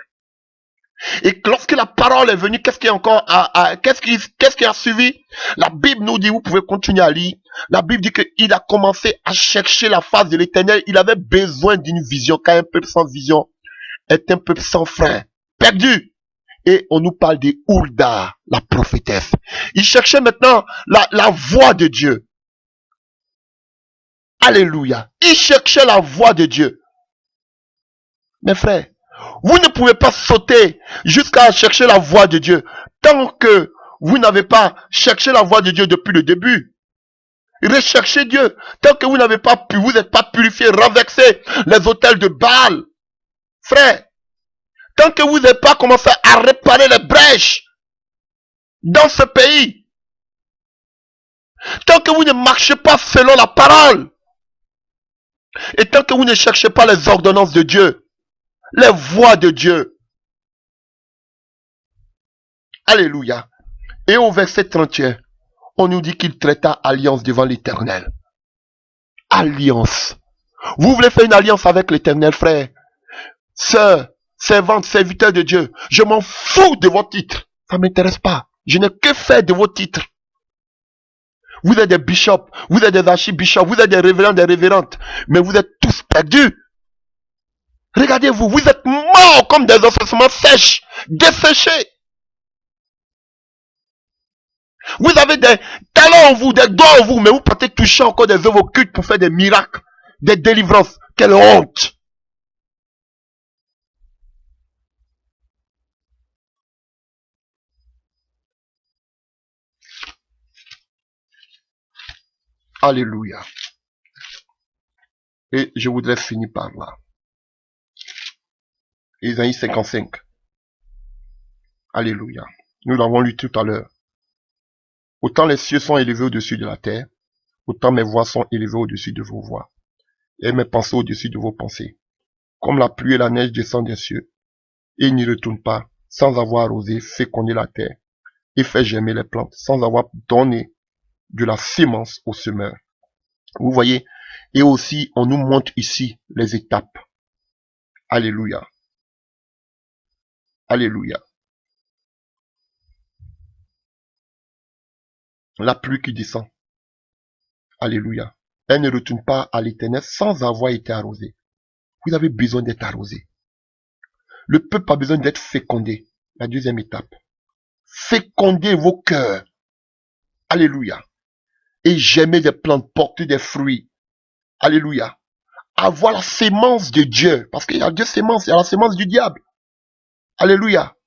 Et lorsque la parole est venue, qu'est-ce qui a suivi? La Bible nous dit, vous pouvez continuer à lire. La Bible dit qu'il a commencé à chercher la face de l'Éternel. Il avait besoin d'une vision, car un peuple sans vision est un peuple sans frein, perdu. Et on nous parle de Hulda, la prophétesse. Il cherchait maintenant la voix de Dieu. Alléluia. Il cherchait la voix de Dieu. Mes frères, vous ne pouvez pas sauter jusqu'à chercher la voix de Dieu tant que vous n'avez pas cherché la voix de Dieu depuis le début. Recherchez Dieu tant que vous n'avez pas pu, vous n'êtes pas purifié, renversé les autels de Baal. Frère, tant que vous n'avez pas commencé à réparer les brèches dans ce pays, tant que vous ne marchez pas selon la parole, et tant que vous ne cherchez pas les ordonnances de Dieu, les voies de Dieu. Alléluia. Et au verset 31, on nous dit qu'il traita alliance devant l'Éternel. Alliance. Vous voulez faire une alliance avec l'Éternel, frère? Sœur, servante, serviteur de Dieu, je m'en fous de vos titres. Ça ne m'intéresse pas. Je n'ai que faire de vos titres. Vous êtes des bishops, vous êtes des archibishops, vous êtes des révérends, des révérentes, mais vous êtes tous perdus. Regardez-vous, vous êtes morts comme des ossements sèches, desséchés. Vous avez des talents en vous, des dons en vous, mais vous partez toucher encore des œuvres occultes pour faire des miracles, des délivrances. Quelle honte! Alléluia. Et je voudrais finir par là. Isaïe 55. Alléluia. Nous l'avons lu tout à l'heure. Autant les cieux sont élevés au-dessus de la terre, autant mes voix sont élevées au-dessus de vos voix, et mes pensées au-dessus de vos pensées. Comme la pluie et la neige descendent des cieux, et n'y retournent pas, sans avoir osé féconder la terre, et faire germer les plantes, sans avoir donné de la sémence au semeur. Vous voyez, et aussi on nous montre ici les étapes. Alléluia. Alléluia. La pluie qui descend. Alléluia. Elle ne retourne pas à l'Éternel sans avoir été arrosée. Vous avez besoin d'être arrosé. Le peuple a besoin d'être fécondé. La deuxième étape. Fécondez vos cœurs. Alléluia. Et germer des plantes, porter des fruits. Alléluia. Avoir la sémence de Dieu. Parce qu'il y a deux sémences. Il y a la sémence du diable. Alléluia.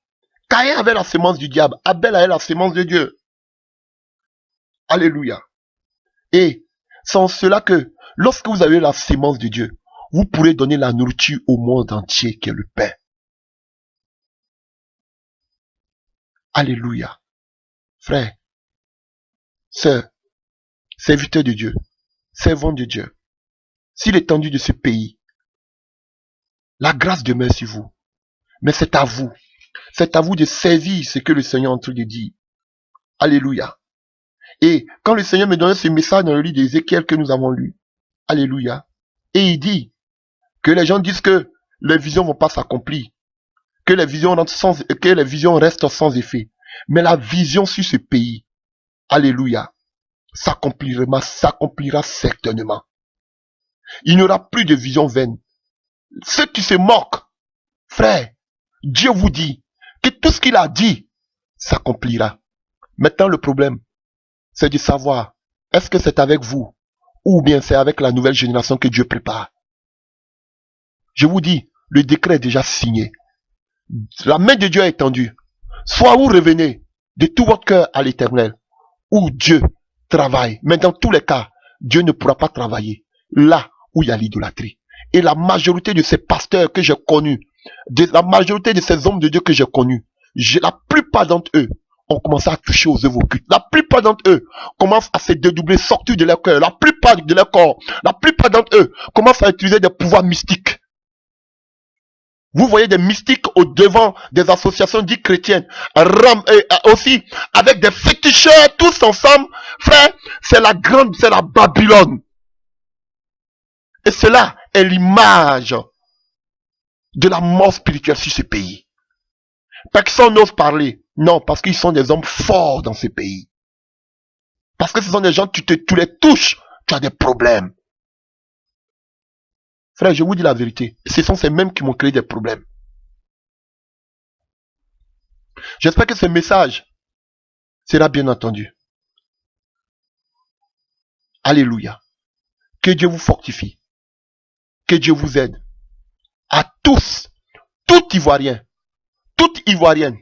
Caïn avait la sémence du diable. Abel avait la sémence de Dieu. Alléluia. Et c'est en cela que lorsque vous avez la sémence de Dieu, vous pourrez donner la nourriture au monde entier qui est le pain. Alléluia. Frère, sœur, serviteur de Dieu, servant de Dieu, si l'étendue de ce pays, la grâce demeure sur vous. Mais c'est à vous. C'est à vous de servir ce que le Seigneur est en train de dire. Alléluia. Et quand le Seigneur me donnait ce message dans le livre d'Ézéchiel que nous avons lu, alléluia, et il dit que les gens disent que les visions ne vont pas s'accomplir, que les visions restent sans effet. Mais la vision sur ce pays, alléluia, s'accomplira certainement. Il n'y aura plus de vision vaine. Ceux qui se moquent, frère, Dieu vous dit que tout ce qu'il a dit s'accomplira. Maintenant, le problème, c'est de savoir, est-ce que c'est avec vous ou bien c'est avec la nouvelle génération que Dieu prépare? Je vous dis, le décret est déjà signé. La main de Dieu est étendue. Soit vous revenez de tout votre cœur à l'Éternel, ou Dieu travaille. Mais dans tous les cas, Dieu ne pourra pas travailler là où il y a l'idolâtrie. Et la majorité de ces pasteurs que j'ai connus, la majorité de ces hommes de Dieu que j'ai connus, la plupart d'entre eux ont commencé à toucher aux œuvres occultes. La plupart d'entre eux commencent à se dédoubler, sortir de leur cœur. La plupart de leur corps, la plupart d'entre eux commencent à utiliser des pouvoirs mystiques. Vous voyez des mystiques au devant des associations dites chrétiennes, aussi avec des féticheurs tous ensemble. Frère, c'est la Babylone. Et cela est l'image de la mort spirituelle sur ce pays. Personne n'ose parler. Non, parce qu'ils sont des hommes forts dans ce pays. Parce que ce sont des gens, tu les touches, tu as des problèmes. Frère, je vous dis la vérité. Ce sont ces mêmes qui m'ont créé des problèmes. J'espère que ce message sera bien entendu. Alléluia. Que Dieu vous fortifie. Que Dieu vous aide. À tous, tout Ivoirien, toute Ivoirienne,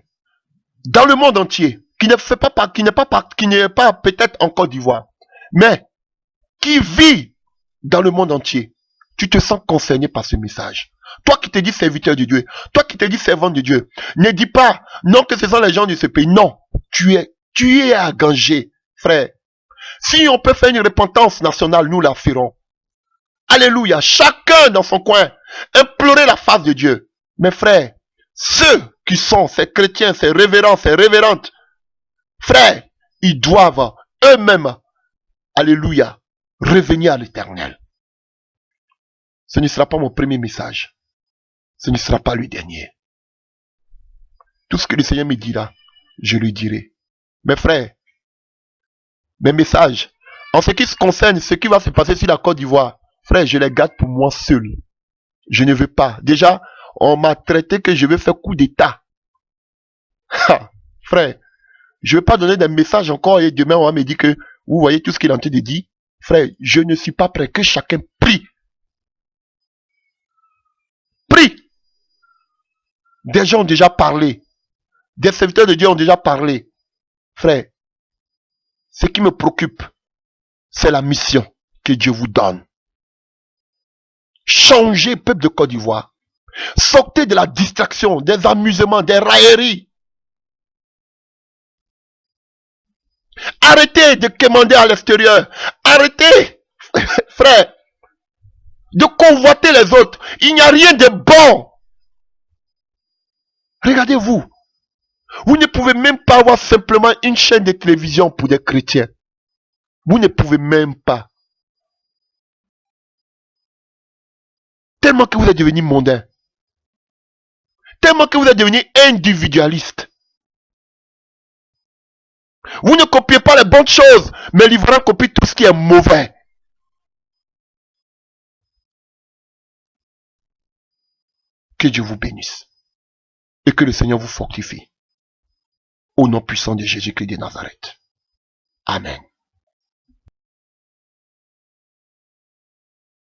dans le monde entier, qui n'est pas peut-être en Côte d'Ivoire, mais qui vit dans le monde entier, tu te sens concerné par ce message. Toi qui te dis serviteur de Dieu, toi qui te dis servant de Dieu, ne dis pas, non, que ce sont les gens de ce pays. Non, tu es engagé, frère. Si on peut faire une repentance nationale, nous la ferons. Alléluia, chacun dans son coin, implorer la face de Dieu. Mes frères, ceux qui sont ces chrétiens, ces révérends, ces révérentes, frères, ils doivent eux-mêmes, alléluia, revenir à l'Éternel. Ce ne sera pas mon premier message. Ce ne sera pas le dernier. Tout ce que le Seigneur me dira, je lui dirai. Mes frères, mes messages, en ce qui se concerne, ce qui va se passer sur la Côte d'Ivoire, frère, je les garde pour moi seul. Je ne veux pas. Déjà, on m'a traité que je veux faire coup d'État. Frère, je ne veux pas donner des messages encore et demain on va me dire que vous voyez tout ce qu'il est en train de dire. Frère, je ne suis pas prêt. Que chacun prie. Prie. Des gens ont déjà parlé. Des serviteurs de Dieu ont déjà parlé. Frère, ce qui me préoccupe, c'est la mission que Dieu vous donne. Changez, peuple de Côte d'Ivoire. Sortez de la distraction, des amusements, des railleries. Arrêtez de commander à l'extérieur. Arrêtez, frère, de convoiter les autres. Il n'y a rien de bon. Regardez-vous. Vous ne pouvez même pas avoir simplement une chaîne de télévision pour des chrétiens. Vous ne pouvez même pas. Tellement que vous êtes devenu mondain. Tellement que vous êtes devenu individualiste. Vous ne copiez pas les bonnes choses, mais l'Ivoirien copie tout ce qui est mauvais. Que Dieu vous bénisse. Et que le Seigneur vous fortifie. Au nom puissant de Jésus-Christ de Nazareth. Amen.